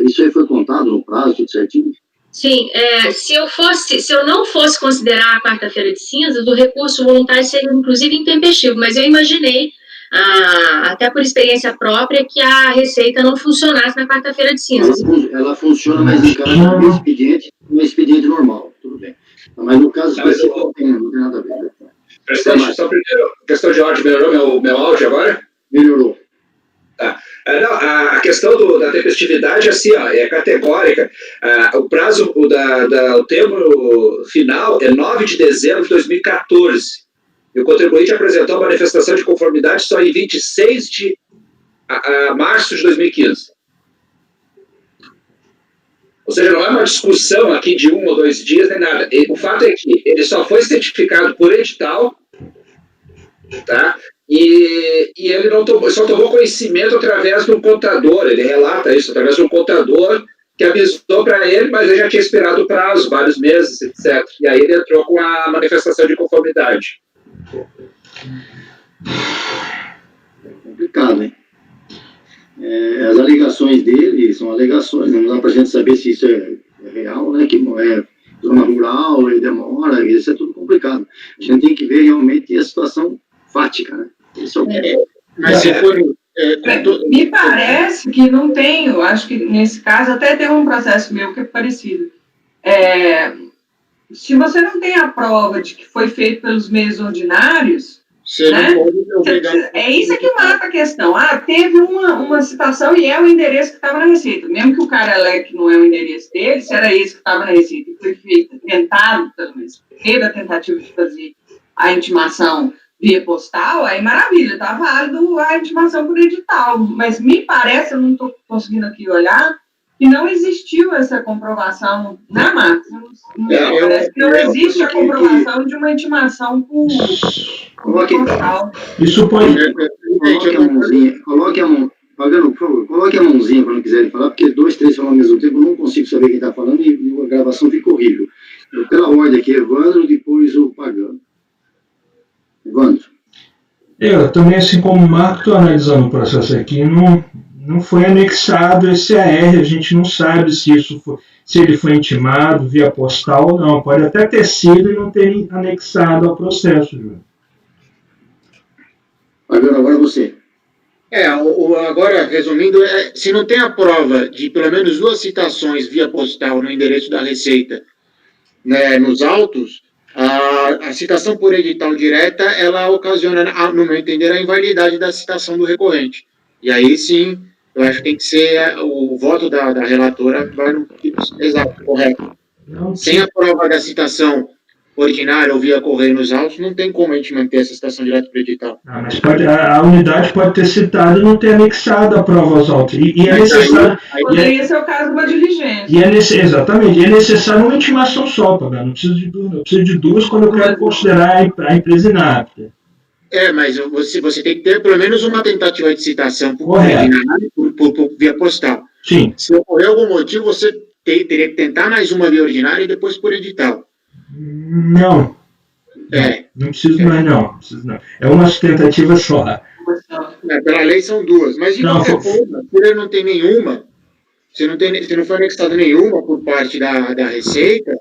Isso aí foi contado no prazo, tudo certinho? Sim, se eu não fosse considerar a quarta-feira de cinzas, o recurso voluntário seria, inclusive, intempestivo, mas eu imaginei, até por experiência própria, que a Receita não funcionasse na quarta-feira de cinzas. Ela funciona, mas em caso de expediente, não é expediente normal, tudo bem. Mas no caso específico, não tem nada a ver. Presidente, só primeiro, questão de áudio, melhorou meu áudio agora? Melhorou. Tá. Não, a questão da tempestividade assim, é categórica. O prazo, o termo final é 9 de dezembro de 2014. E o contribuinte apresentou a manifestação de conformidade só em 26 de março de 2015. Ou seja, não é uma discussão aqui de 1 ou 2 dias, nem nada. O fato é que ele só foi certificado por edital, tá? E ele só tomou conhecimento através de um contador, ele relata isso, através de um contador que avisou para ele, mas ele já tinha esperado o prazo, vários meses, etc. E aí ele entrou com a manifestação de conformidade. É complicado, hein? As alegações dele são alegações, né? Não dá para a gente saber se isso é real, né? Que é zona rural, ele demora, isso é tudo complicado. A gente tem que ver realmente a situação fática, né? Isso é o que Mas se for... Me parece que não tem, eu acho que nesse caso até tem um processo meu que é parecido. Se você não tem a prova de que foi feito pelos meios ordinários, você né? não pode obrigar... É isso que mata a questão. Teve uma citação e é o endereço que estava na receita. Mesmo que o cara alegue que não é o endereço dele, se era esse que estava na receita e foi feito, tentado, pelo menos, teve a tentativa de fazer a intimação via postal, aí maravilha, está válido a intimação por edital. Mas me parece, eu não estou conseguindo aqui olhar, que não existiu essa comprovação na máquina. Parece que não existe a comprovação de uma intimação por postal. Isso pode... Coloque a mão, Pagano, por favor, coloque a mãozinha quando quiserem falar, porque 2, 3 falam ao mesmo tempo, eu não consigo saber quem está falando e a gravação fica horrível. Pela ordem aqui, Evandro, depois o Pagano. Evandro. Eu também, assim como o Marco, estou analisando o processo aqui, não foi anexado esse AR, a gente não sabe se ele foi intimado via postal ou não, pode até ter sido e não ter anexado ao processo, Júlio. Agora você. Agora, resumindo, se não tem a prova de pelo menos 2 citações via postal no endereço da Receita, né, nos autos, a citação por edital direta, ela ocasiona, no meu entender, a invalidade da citação do recorrente. E aí, sim, eu acho que tem que ser o voto da relatora vai no exato, correto. Sem a prova da citação ordinária ou via correio nos autos, não tem como a gente manter essa citação direta para o edital. Mas a unidade pode ter citado e não ter anexado a prova aos autos. E é necessário... Poderia ser o caso de uma diligência. Exatamente. E é necessário uma intimação só, Pagano. Não preciso de 2. Eu preciso de 2 quando eu quero considerar a empresa inapta. Mas você tem que ter pelo menos uma tentativa de citação por correio ordinário via postal. Sim. Se ocorrer algum motivo, você teria que tentar mais uma via ordinária e depois por edital. Não. Não preciso mais, não. É uma tentativa só. Pela lei são 2. Mas de qualquer forma, se ele não tem nenhuma, se não foi anexado nenhuma por parte da Receita,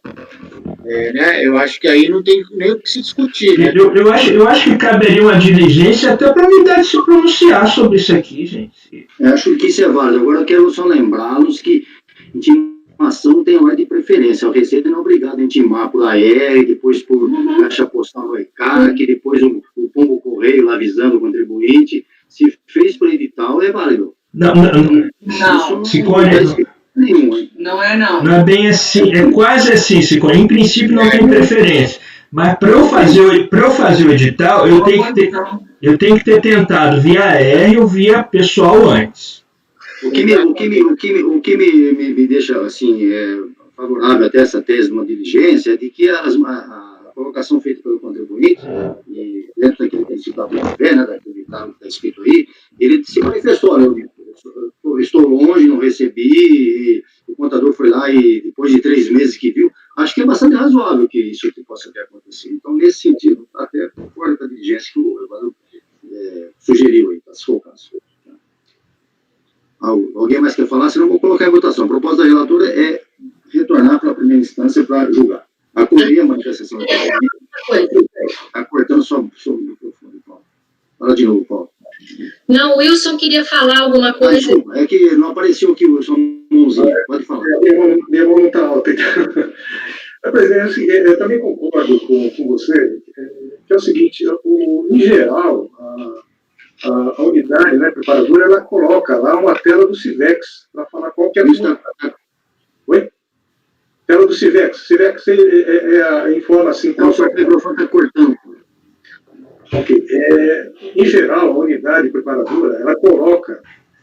né, eu acho que aí não tem nem o que se discutir. Né? Eu acho que caberia uma diligência até para a unidade se pronunciar sobre isso aqui, gente. Eu acho que isso é válido. Agora eu quero só lembrá-los que intimação tem ordem de preferência. A Receita não é obrigada a intimar por AR, depois por caixa postal no ECAC, depois o pombo correio lá avisando o contribuinte. Se fez por edital, é válido. Não. Não é, não. Não é bem assim, é quase assim, Cicone. Em princípio não tem preferência. Mas para eu fazer o edital, eu tenho que ter tentado via AR ou via pessoal antes. O que me deixa assim, favorável até essa tese de uma diligência é de que a colocação feita pelo contribuinte, e dentro daquele princípio da fé, né, daquele que está escrito aí, ele se manifestou, né, eu estou longe, não recebi, o contador foi lá e depois de 3 meses que viu, acho que é bastante razoável que isso possa ter acontecido. Então, nesse sentido, até concordo com a diligência que o Evandro sugeriu aí, se for o caso. Alguém mais quer falar? Senão vou colocar em votação. A proposta da relatora é retornar para a primeira instância para julgar. Acolher a manifestação da está cortando só o microfone, Paulo. Fala de novo, Paulo. Não, o Wilson queria falar alguma coisa. Desculpa, é que não apareceu aqui o Wilson mãozinha. Pode falar. Minha mão não está alta. Eu também concordo com você, que é o seguinte, em geral, a unidade, né, preparadora, ela coloca lá uma tela do CIVEX para falar qual que é a... Oi? Tela do CIVEX. CIVEX informa assim... Não, só que o microfone está cortando. Ok. Em geral, a unidade preparadora, ela coloca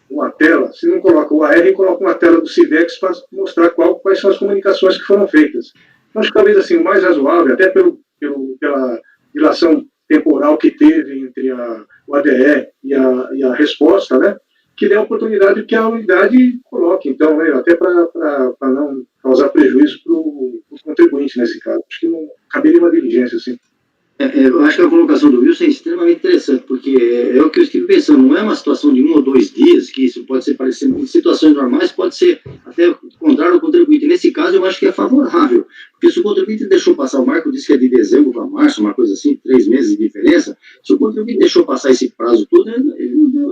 uma tela, se não coloca o AR, coloca uma tela do CIVEX para mostrar quais são as comunicações que foram feitas. Então, acho que talvez assim, o mais razoável, até pela dilação temporal que teve entre o ADE e a resposta, né, que dê a oportunidade que a unidade coloque. Então, né, até para não causar prejuízo para o contribuinte nesse caso. Acho que não caberia uma diligência, assim. Eu acho que a colocação do Wilson é extremamente interessante, porque é o que eu estive pensando, não é uma situação de 1 ou 2 dias, que isso pode ser parecendo, em situações normais pode ser até contrário ao contribuinte. Nesse caso, eu acho que é favorável, porque se o contribuinte deixou passar, o Marco disse que é de dezembro para março, uma coisa assim, 3 meses de diferença, se o contribuinte deixou passar esse prazo todo, ele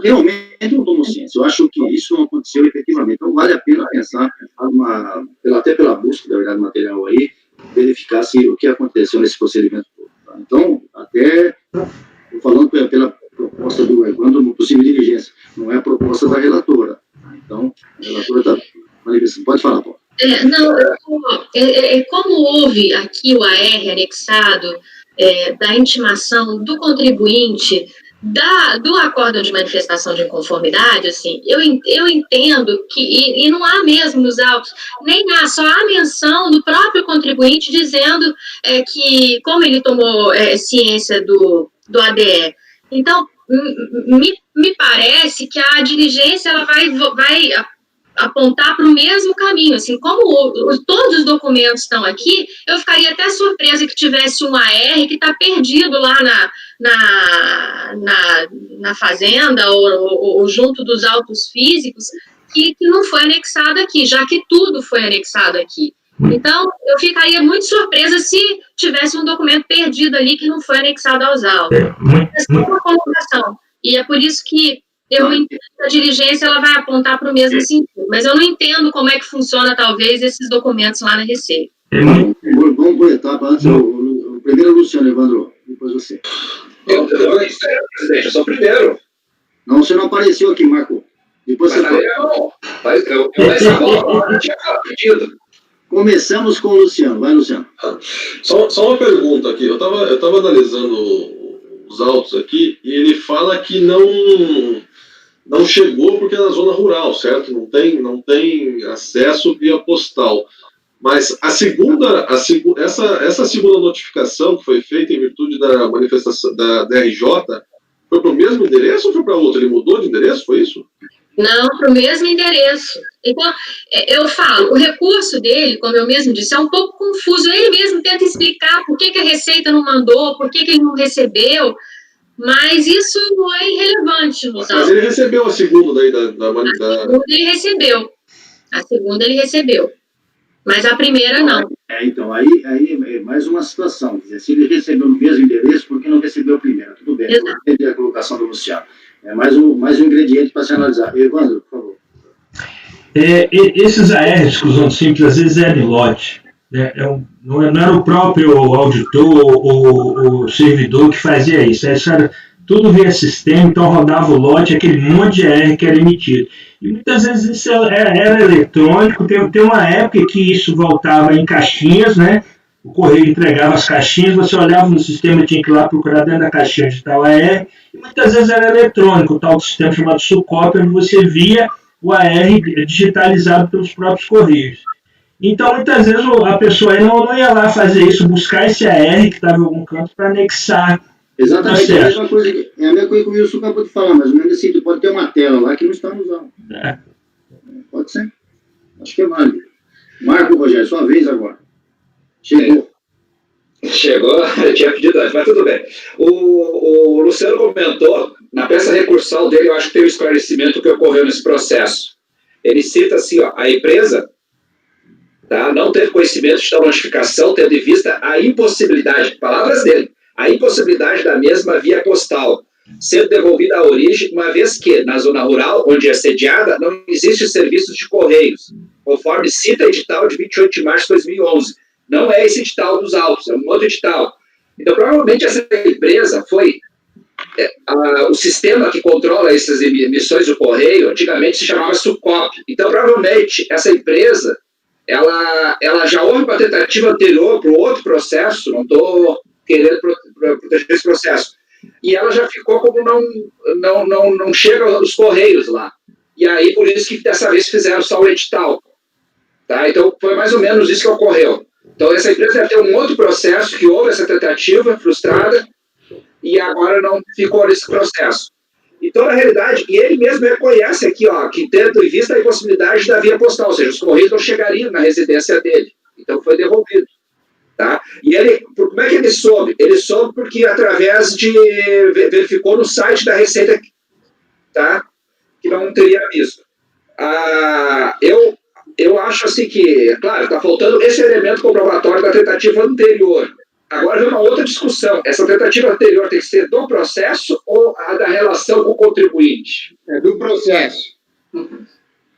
realmente não tomou ciência. Eu acho que isso não aconteceu efetivamente. Então, vale a pena pensar, até pela busca da verdade material aí, verificar se o que aconteceu nesse procedimento todo. Tá? Então, até estou falando pela proposta do Evandro, uma possível diligência, não é a proposta da relatora. Tá? Então, a relatora está manifestando. Pode falar, Paulo. Como houve aqui o AR anexado da intimação do contribuinte do acórdão de manifestação de inconformidade, assim, eu entendo que, e não há mesmo nos autos, nem há, só há menção do próprio contribuinte dizendo que, como ele tomou ciência do ADE. Então, me parece que a diligência ela vai apontar para o mesmo caminho, assim, como todos os documentos estão aqui, eu ficaria até surpresa que tivesse um AR que está perdido lá na fazenda ou junto dos autos físicos que não foi anexado aqui, já que tudo foi anexado aqui. Então, eu ficaria muito surpresa se tivesse um documento perdido ali que não foi anexado aos autos. Essa é uma colocação. E é por isso que eu entendo que a diligência ela vai apontar para o mesmo sentido, mas eu não entendo como é que funciona, talvez, esses documentos lá na Receita. Vamos por etapa. Antes, primeiro o Luciano, Evandro, depois você. Presidente, eu sou o primeiro. Não, você não apareceu aqui, Marco. Depois você Começamos com o Luciano. Vai, Luciano. Só uma pergunta aqui. Eu estava analisando os autos aqui e ele fala que não chegou porque é na zona rural, certo? Não tem acesso via postal. Mas essa segunda notificação que foi feita em virtude da manifestação da RJ foi para o mesmo endereço ou foi para outro? Ele mudou de endereço, foi isso? Não, para o mesmo endereço. Então, eu falo, o recurso dele, como eu mesmo disse, é um pouco confuso. Ele mesmo tenta explicar por que a Receita não mandou, por que ele não recebeu, mas isso não é irrelevante nos autos. Mas ele recebeu a segunda daí da... A segunda ele recebeu. A segunda ele recebeu. Mas a primeira não. Então, aí é mais uma situação. Quer dizer, se ele recebeu no mesmo endereço, por que não recebeu a primeira? Tudo bem, eu entendi a colocação do Luciano. É mais um ingrediente para se analisar. Evandro, por favor. Esses ARs que usam simples, às vezes é de lote. Né? Não era o próprio auditor ou o servidor que fazia isso. Era tudo via sistema, então rodava o lote, aquele monte de AR que era emitido. E muitas vezes isso era eletrônico. Tem uma época que isso voltava em caixinhas, né? O correio entregava as caixinhas, você olhava no sistema, tinha que ir lá procurar dentro da caixinha de tal AR, e muitas vezes era eletrônico, tal sistema chamado Sucópia, onde você via o AR digitalizado pelos próprios correios. Então, muitas vezes a pessoa aí não ia lá fazer isso, buscar esse AR que estava em algum canto para anexar. Exatamente, é a mesma coisa que o Wilson acabou de falar, mas o menos assim, tu pode ter uma tela lá que não está usando. Pode ser. Acho que é válido. Marco, Rogério, sua vez agora. Chegou, eu tinha pedido antes, mas tudo bem. O Luciano comentou, na peça recursal dele, eu acho que tem um esclarecimento que ocorreu nesse processo. Ele cita assim, ó, a empresa não teve conhecimento de tal notificação, tendo em vista a impossibilidade, palavras dele, a impossibilidade da mesma via postal, sendo devolvida à origem, uma vez que, na zona rural, onde é sediada, não existe serviços de correios, conforme cita o edital de 28 de março de 2011. Não é esse edital dos autos, é um outro edital. Então, provavelmente, essa empresa foi... o sistema que controla essas emissões do correio, antigamente se chamava Sucop. Então, provavelmente, essa empresa, ela já houve uma tentativa anterior para o outro processo, não estou querendo proteger esse processo, e ela já ficou como não chega os correios lá. E aí, por isso que dessa vez fizeram só o edital. Tá? Então, foi mais ou menos isso que ocorreu. Então, essa empresa deve ter um outro processo que houve essa tentativa frustrada e agora não ficou nesse processo. Então, na realidade, e ele mesmo reconhece aqui, ó, que tendo em vista a impossibilidade da via postal, ou seja, os correios não chegariam na residência dele. Então, foi devolvido. Tá? E ele, como é que ele soube? Ele soube porque através de, verificou no site da Receita, tá? Que não teria visto. Eu acho assim que, claro, está faltando esse elemento comprobatório da tentativa anterior. Agora vem uma outra discussão. Essa tentativa anterior tem que ser do processo ou a da relação com o contribuinte? É do processo.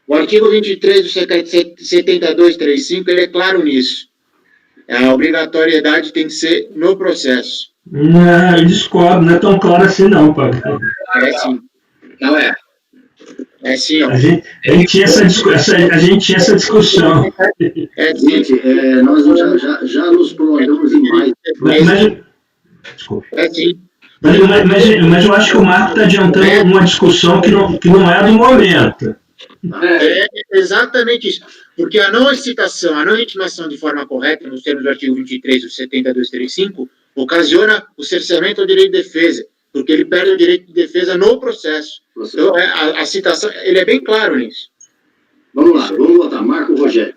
O artigo 23 do CECAD 7235, ele é claro nisso. A obrigatoriedade tem que ser no processo. Não, eu discordo, não é tão claro assim não, Pagano. É sim. Não é? É sim, ó. A gente tinha essa discussão. É sim. Gente, nós já nos prolongamos demais. Desculpa. É sim. Mas eu acho que o Marco está adiantando uma discussão que não é do momento. É exatamente isso. Porque a não excitação, a não intimação de forma correta, nos termos do artigo 23 do 7235, ocasiona o cerceamento ao direito de defesa, porque ele perde o direito de defesa no processo. Então, a citação, ele é bem claro nisso. Vamos lá, vamos votar. Marco Rogério.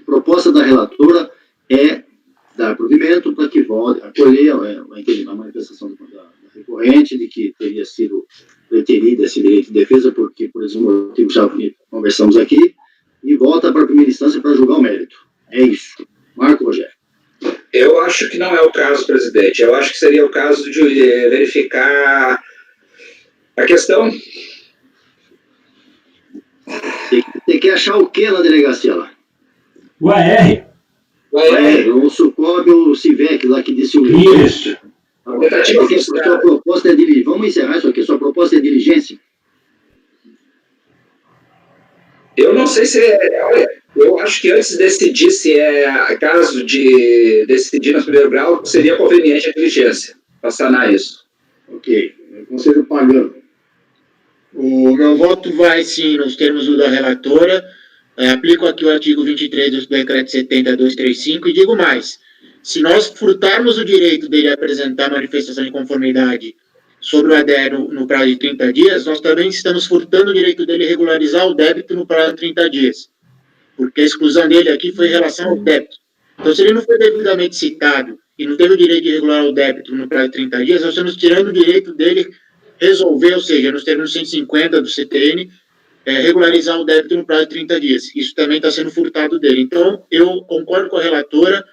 A proposta da relatora é dar provimento para que volte, acolher a manifestação da recorrente de que teria sido preterido esse direito de defesa, porque, por esse motivo, já conversamos aqui, e volta para a primeira instância para julgar o mérito. É isso. Marco Rogério. Eu acho que não é o caso, presidente. Eu acho que seria o caso de verificar a questão. Você quer achar o que na delegacia lá? O AR. O Sucob ou o Civec lá que disse o... Isso. Sua proposta é diligência. Vamos encerrar isso aqui. Sua proposta é diligência? Eu não sei se olha, eu acho que antes de decidir se é caso de decidir no primeiro grau, seria conveniente a diligência, para sanar isso. Ok. Conselho Pagano. O meu voto vai, sim, nos termos da relatora. Aplico aqui o artigo 23 do decreto 7235 e digo mais. Se nós furtarmos o direito dele a apresentar manifestação de conformidade sobre o ADE no prazo de 30 dias, nós também estamos furtando o direito dele regularizar o débito no prazo de 30 dias. Porque a exclusão dele aqui foi em relação ao débito. Então, se ele não foi devidamente citado e não teve o direito de regular o débito no prazo de 30 dias, nós estamos tirando o direito dele resolver, ou seja, nos termos 150 do CTN, regularizar o débito no prazo de 30 dias. Isso também está sendo furtado dele. Então, eu concordo com a relatora,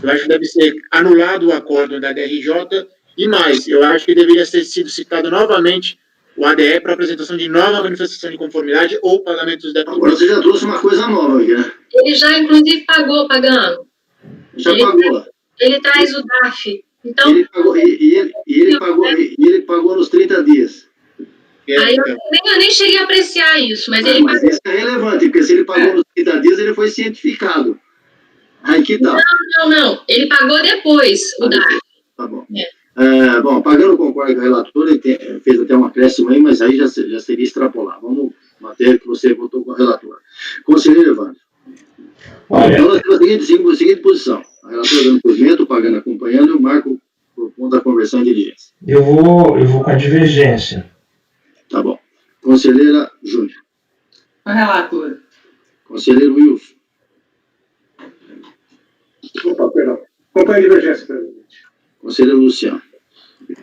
eu acho que deve ser anulado o acórdão da DRJ, e mais, eu acho que deveria ter sido citado novamente o ADE para apresentação de nova manifestação de conformidade ou pagamento dos débitos. Agora você já trouxe uma coisa nova aqui, né? Ele já, inclusive, pagou, Pagano. Já pagou. Ele traz o DARF. Então, Ele pagou, ele pagou nos 30 dias. aí eu nem cheguei a apreciar isso, mas ele Mas isso é relevante, porque se ele pagou nos 30 dias, ele foi cientificado. Aí que tá. Não. Ele pagou depois o DARF. Tá bom. Bom, Pagano concorda com a relatora, ele fez até uma acréscimo aí, mas aí já seria extrapolar. Vamos manter que você votou com a relatora. Conselheiro Evandro. Então, nós temos a seguinte posição. A relatora dando provimento, Pagano acompanhando, e o Marco propondo a conversão em diligência. Eu vou com a divergência. Tá bom. Conselheira Júnior. Com a relatora. Conselheiro Wilson. Opa, perdão. Acompanha a divergência, presidente. Conselheiro Luciano.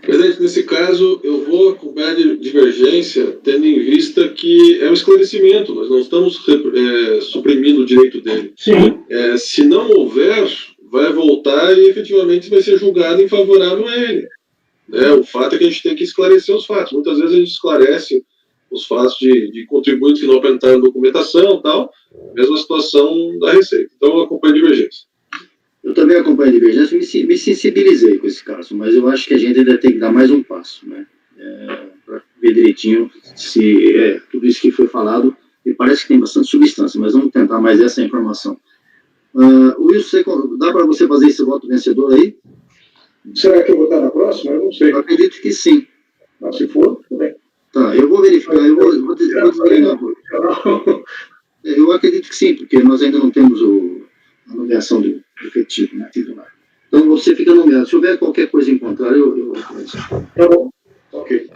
Presidente, nesse caso, eu vou acompanhar a divergência, tendo em vista que é um esclarecimento, nós não estamos suprimindo o direito dele. Sim. Se não houver, vai voltar e efetivamente vai ser julgado em favorável a ele. O fato é que a gente tem que esclarecer os fatos. Muitas vezes a gente esclarece os fatos de contribuintes que não apresentaram documentação e tal, mesma situação da Receita. Então, eu acompanho a divergência. Eu também acompanho a divergência, me sensibilizei com esse caso, mas eu acho que a gente ainda tem que dar mais um passo, né? Para ver direitinho se tudo isso que foi falado, e parece que tem bastante substância, mas vamos tentar mais essa informação. Wilson, dá para você fazer esse voto vencedor aí? Será que eu vou estar na próxima? Eu não sei. Eu acredito que sim. Mas se for, tudo bem. Tá, eu vou verificar, eu vou desligar. Eu acredito que sim, porque nós ainda não temos a nomeação do efetivo, né, titular. Então você fica nomeado. Se houver qualquer coisa em contrário, eu Tá bom. Ok.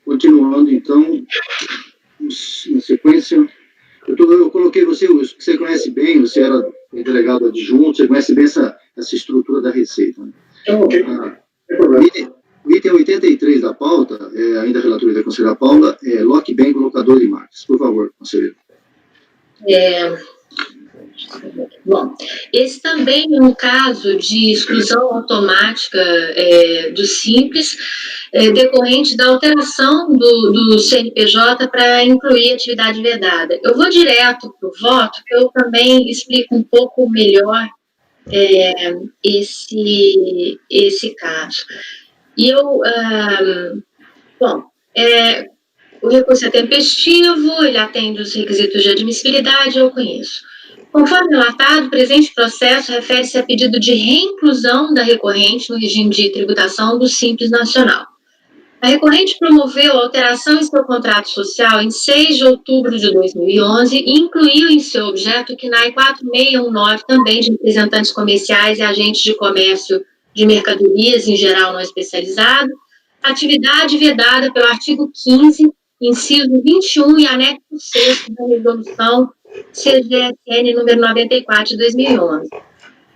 continuando, então, na sequência, eu coloquei você conhece bem, você era delegado adjunto, você conhece bem essa estrutura da Receita. Né? Ok, sem problema. O item 83 da pauta, ainda a relatoria da conselheira Paula, lock bem colocador de marcas. Por favor, conselheiro. Bom, esse também é um caso de exclusão automática do Simples, decorrente da alteração do CNPJ para incluir atividade vedada. Eu vou direto para o voto, que eu também explico um pouco melhor esse caso. E o recurso é tempestivo, ele atende os requisitos de admissibilidade, eu conheço. Conforme relatado, o presente processo refere-se a pedido de reinclusão da recorrente no regime de tributação do Simples Nacional. A recorrente promoveu a alteração em seu contrato social em 6 de outubro de 2011 e incluiu em seu objeto o CNAE 4619, também de representantes comerciais e agentes de comércio de mercadorias, em geral não especializado, atividade vedada pelo artigo 15, inciso 21 e anexo 6 da resolução CGSN número 94 de 2011.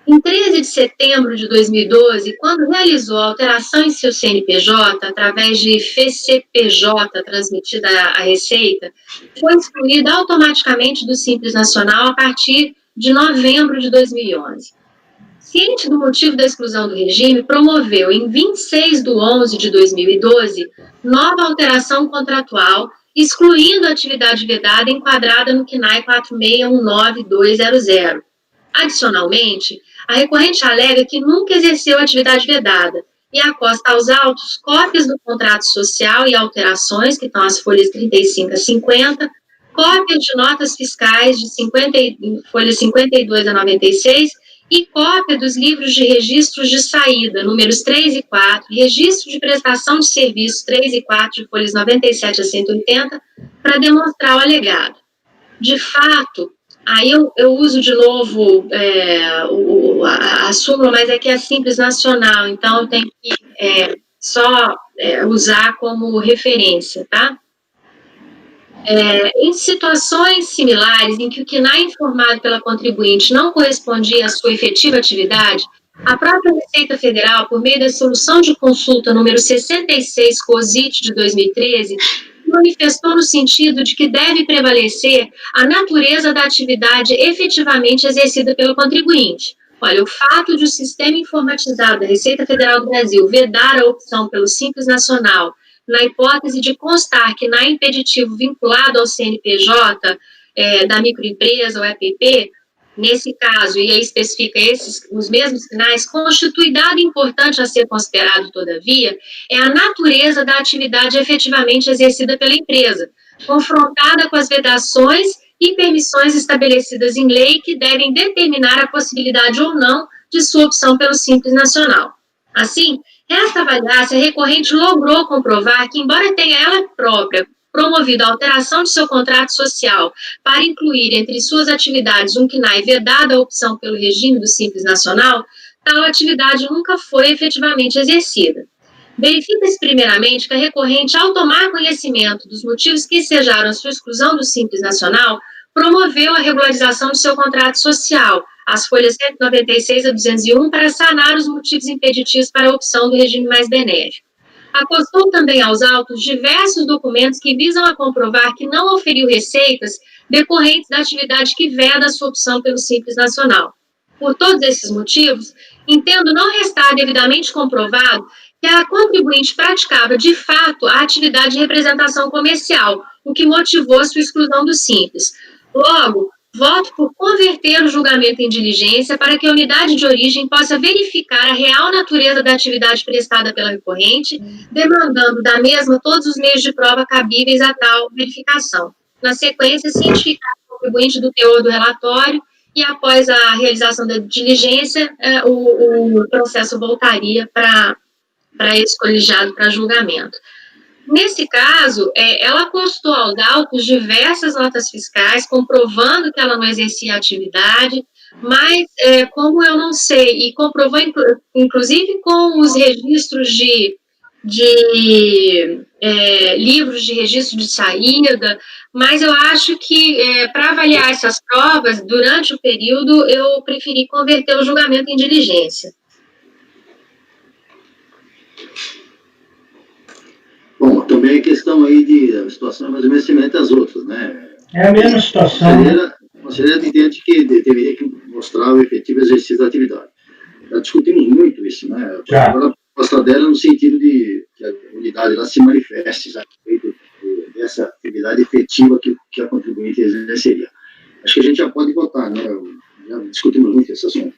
Em 13 de setembro de 2012, quando realizou a alteração em seu CNPJ, através de FCPJ transmitida à Receita, foi excluída automaticamente do Simples Nacional a partir de novembro de 2011. Ciente do motivo da exclusão do regime, promoveu, em 26 de 11 de 2012, nova alteração contratual, excluindo a atividade vedada enquadrada no CNAE 4619-200. Adicionalmente, a recorrente alega que nunca exerceu atividade vedada e acosta aos autos cópias do contrato social e alterações, que estão as folhas 35 a 50, cópias de notas fiscais de folhas 52 a 96 e cópia dos livros de registros de saída, números 3 e 4, registro de prestação de serviços 3 e 4, de folhas 97 a 180, para demonstrar o alegado. De fato, aí eu uso de novo a súmula, mas aqui é Simples Nacional, então eu tenho que só usar como referência, tá? Em situações similares, em que o CNAE informado pela contribuinte não correspondia à sua efetiva atividade, a própria Receita Federal, por meio da Solução de Consulta número 66, COSIT, de 2013, manifestou no sentido de que deve prevalecer a natureza da atividade efetivamente exercida pelo contribuinte. Olha, o fato de o sistema informatizado da Receita Federal do Brasil vedar a opção pelo Simples Nacional, na hipótese de constar que na impeditivo vinculado ao CNPJ da microempresa ou EPP, nesse caso, e aí especifica os mesmos sinais, constitui dado importante a ser considerado, todavia, é a natureza da atividade efetivamente exercida pela empresa, confrontada com as vedações e permissões estabelecidas em lei que devem determinar a possibilidade ou não de sua opção pelo Simples Nacional. Assim, resta avaliar se a recorrente logrou comprovar que, embora tenha ela própria promovido a alteração de seu contrato social para incluir entre suas atividades um CNAE vedado a opção pelo regime do Simples Nacional, tal atividade nunca foi efetivamente exercida. Verifica-se primeiramente que a recorrente, ao tomar conhecimento dos motivos que ensejaram a sua exclusão do Simples Nacional, promoveu a regularização de seu contrato social, as folhas 196 a 201, para sanar os motivos impeditivos para a opção do regime mais benéfico. Acostou também aos autos diversos documentos que visam a comprovar que não oferiu receitas decorrentes da atividade que veda a sua opção pelo Simples Nacional. Por todos esses motivos, entendo não restar devidamente comprovado que a contribuinte praticava, de fato, a atividade de representação comercial, o que motivou a sua exclusão do Simples. Logo, voto por converter o julgamento em diligência para que a unidade de origem possa verificar a real natureza da atividade prestada pela recorrente, demandando da mesma todos os meios de prova cabíveis a tal verificação. Na sequência, cientificar o contribuinte do teor do relatório e, após a realização da diligência, o processo voltaria para esse colegiado para julgamento. Nesse caso, ela acostou aos autos diversas notas fiscais, comprovando que ela não exercia atividade, mas, como eu não sei, e comprovou, inclusive, com os registros de livros de registro de saída, mas eu acho que, para avaliar essas provas, durante o período, eu preferi converter o julgamento em diligência. Bom, também a questão aí de situação mais ou menos semelhante às outras, né? É a mesma situação. A conselheira entende que deveria mostrar o efetivo exercício da atividade. Já discutimos muito isso, né? Já. Agora, a proposta dela no sentido de que a unidade lá se manifeste a respeito dessa atividade efetiva que a contribuinte exerceria. Acho que a gente já pode votar, né? Já discutimos muito esse assunto.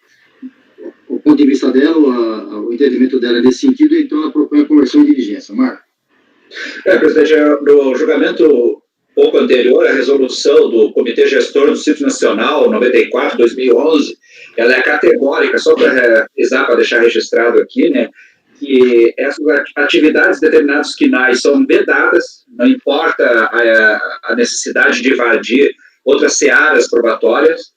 O ponto de vista dela, o entendimento dela é nesse sentido, então ela propõe a conversão em diligência. Marco? Presidente, no julgamento pouco anterior, a resolução do Comitê Gestor do Simples Nacional, 94/2011, ela é categórica, só para deixar registrado aqui, né, que essas atividades de determinados quinais são vedadas, não importa a necessidade de invadir outras searas probatórias,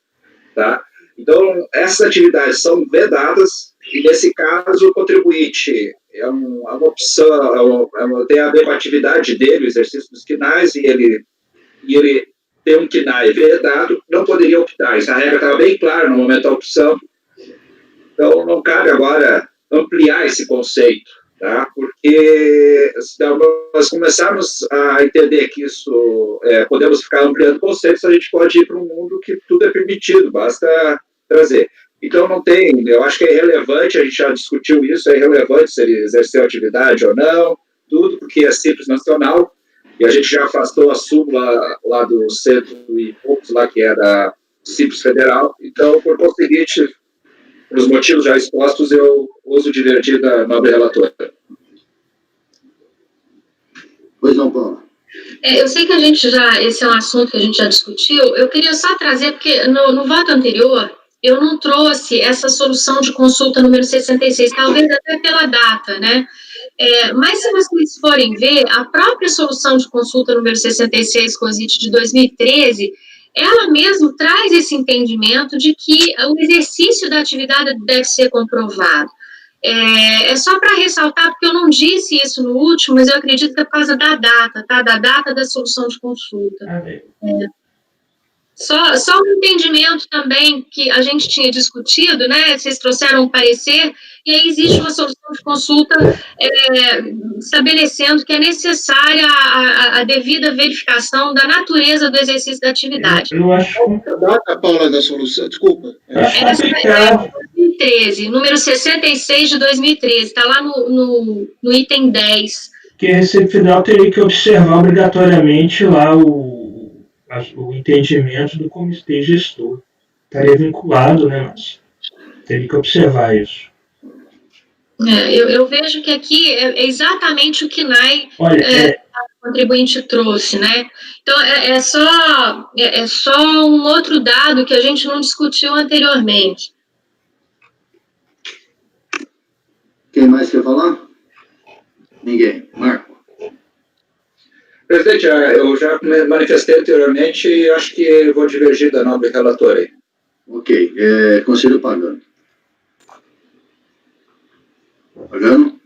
tá? Então, essas atividades são vedadas, e nesse caso, o contribuinte é uma opção, tem a ver com a atividade dele, o exercício dos quinais, e ele tem um quinai vedado, não poderia optar. Essa regra estava bem clara no momento da opção. Então, não cabe agora ampliar esse conceito, tá? Porque se nós começarmos a entender que isso, podemos ficar ampliando conceitos, a gente pode ir para um mundo que tudo é permitido, basta trazer. Então, não tem, eu acho que é irrelevante, a gente já discutiu isso, é irrelevante se ele exerceu atividade ou não, tudo, porque é Simples Nacional, e a gente já afastou a súmula lá do 100 e poucos, lá que é da Simples Federal. Então, por conseguinte, por os motivos já expostos, eu uso divertir da nobre relatora. Pois não, Paula. Eu sei que esse é um assunto que a gente já discutiu, eu queria só trazer, porque no voto anterior, eu não trouxe essa solução de consulta número 66, talvez até pela data, né? Mas se vocês forem ver, a própria solução de consulta número 66, COSIT de 2013, ela mesmo traz esse entendimento de que o exercício da atividade deve ser comprovado. É só para ressaltar, porque eu não disse isso no último, mas eu acredito que é por causa da data, tá? Da data da solução de consulta. Só um entendimento também que a gente tinha discutido, né? Vocês trouxeram um parecer, e aí existe uma solução de consulta estabelecendo que é necessária a devida verificação da natureza do exercício da atividade. Eu acho... A data, Paula, da solução, desculpa. Essa é 2013, número 66 de 2013, está lá no item 10. Que a Receita Federal teria que observar obrigatoriamente lá o entendimento do comitê gestor. Estaria vinculado, né, mas teria que observar isso. Eu vejo que aqui é exatamente o que o contribuinte trouxe, né? Então, é só um outro dado que a gente não discutiu anteriormente. Quem mais quer falar? Ninguém. Marco. Presidente, eu já manifestei anteriormente e acho que vou divergir da nobre relatora aí. Ok. Conselho Pagano. Pagano?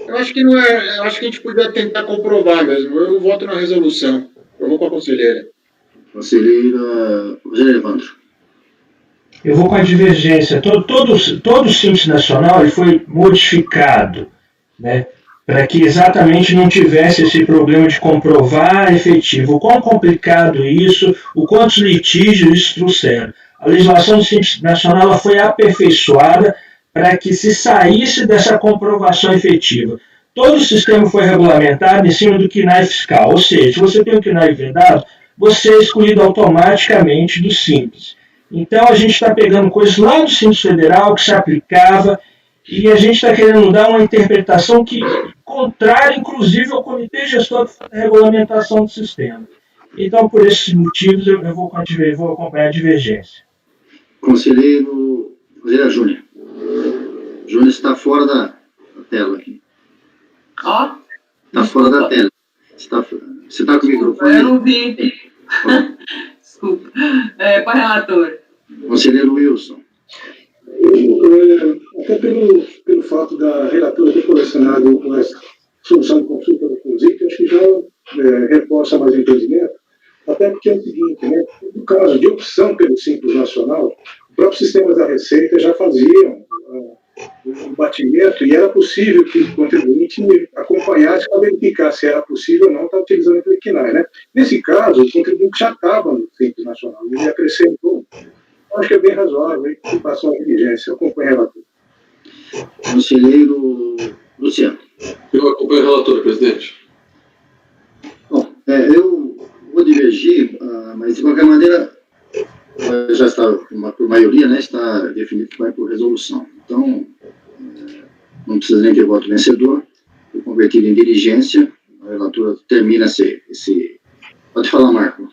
Eu acho que não é. Eu acho que a gente podia tentar comprovar mesmo. Eu voto na resolução. Eu vou com a conselheira. Conselheira Evandro. Eu vou com a divergência. Todo o Simples Nacional ele foi modificado, né, para que exatamente não tivesse esse problema de comprovar efetivo. O quão complicado isso, o quantos litígios isso trouxeram. A legislação do Simples Nacional ela foi aperfeiçoada para que se saísse dessa comprovação efetiva. Todo o sistema foi regulamentado em cima do KNAI fiscal, ou seja, se você tem um KNAI vedado, você é excluído automaticamente do Simples. Então, a gente está pegando coisas lá do Simples Federal que se aplicava e a gente está querendo dar uma interpretação que contrária, inclusive, ao Comitê Gestor da Regulamentação do Sistema. Então, por esses motivos, eu vou acompanhar a divergência. Conselheira Júnior. Júnior está fora da tela aqui. Ó. Está fora da tela. Você está com o microfone? Eu não vi. Desculpa. Com a relatora. Conselheiro Wilson. Até pelo fato fato da relatora ter colecionado essa solução de consulta do COSIC, acho que já reforça mais o entendimento, até porque é o seguinte, né, no caso de opção pelo Simples Nacional, os próprios sistemas da Receita já faziam o batimento e era possível que o contribuinte acompanhasse para verificar se era possível ou não estar utilizando o CNAE, né? Nesse caso, o contribuinte já estava no Simples Nacional, ele acrescentou. Acho que é bem razoável que passou a diligência. Eu acompanho o relator. Conselheiro Luciano. Eu acompanho o relator, presidente. Bom, eu vou divergir, mas de qualquer maneira, já está, por maioria, né, está definido que vai por resolução. Então, não precisa nem ter voto vencedor, foi convertido em diligência, a relatora termina esse... Pode falar, Marco.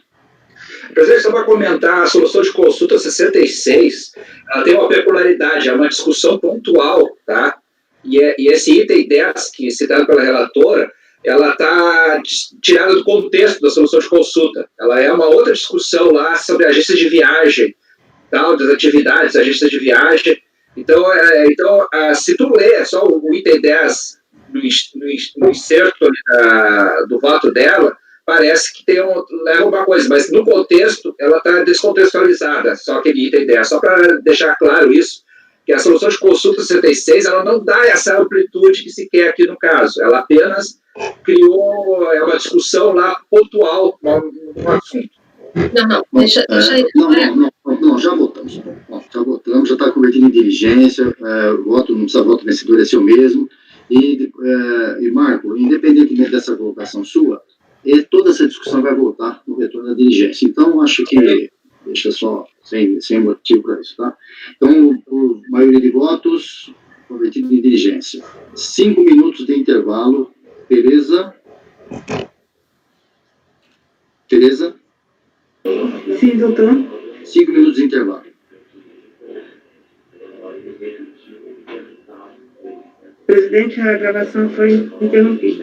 Presidente, só para comentar, a solução de consulta 66, ela tem uma peculiaridade, é uma discussão pontual, tá? E esse item 10, que é citado pela relatora, ela está tirada do contexto da solução de consulta. Ela é uma outra discussão lá sobre agências de viagem, tal, das atividades das agências de viagem. Então, se tu ler só o item 10 no inserto do voto dela, parece que leva uma coisa, mas no contexto ela está descontextualizada, só aquele item 10. Só para deixar claro isso, que a solução de consulta 66, ela não dá essa amplitude que se quer aqui no caso, ela apenas criou uma discussão lá pontual no assunto. Deixa aí. Não, já votamos. Bom, já está convertido em diligência, o voto, não precisa voto vencedor, é seu mesmo. E Marco, independentemente dessa colocação sua, toda essa discussão vai voltar no retorno da diligência. Então, acho que deixa só, sem motivo para isso, tá? Então, por maioria de votos, convertido em diligência. 5 minutos de intervalo. Tereza? Sim, doutor. 5 minutos de intervalo. Presidente, a gravação foi interrompida.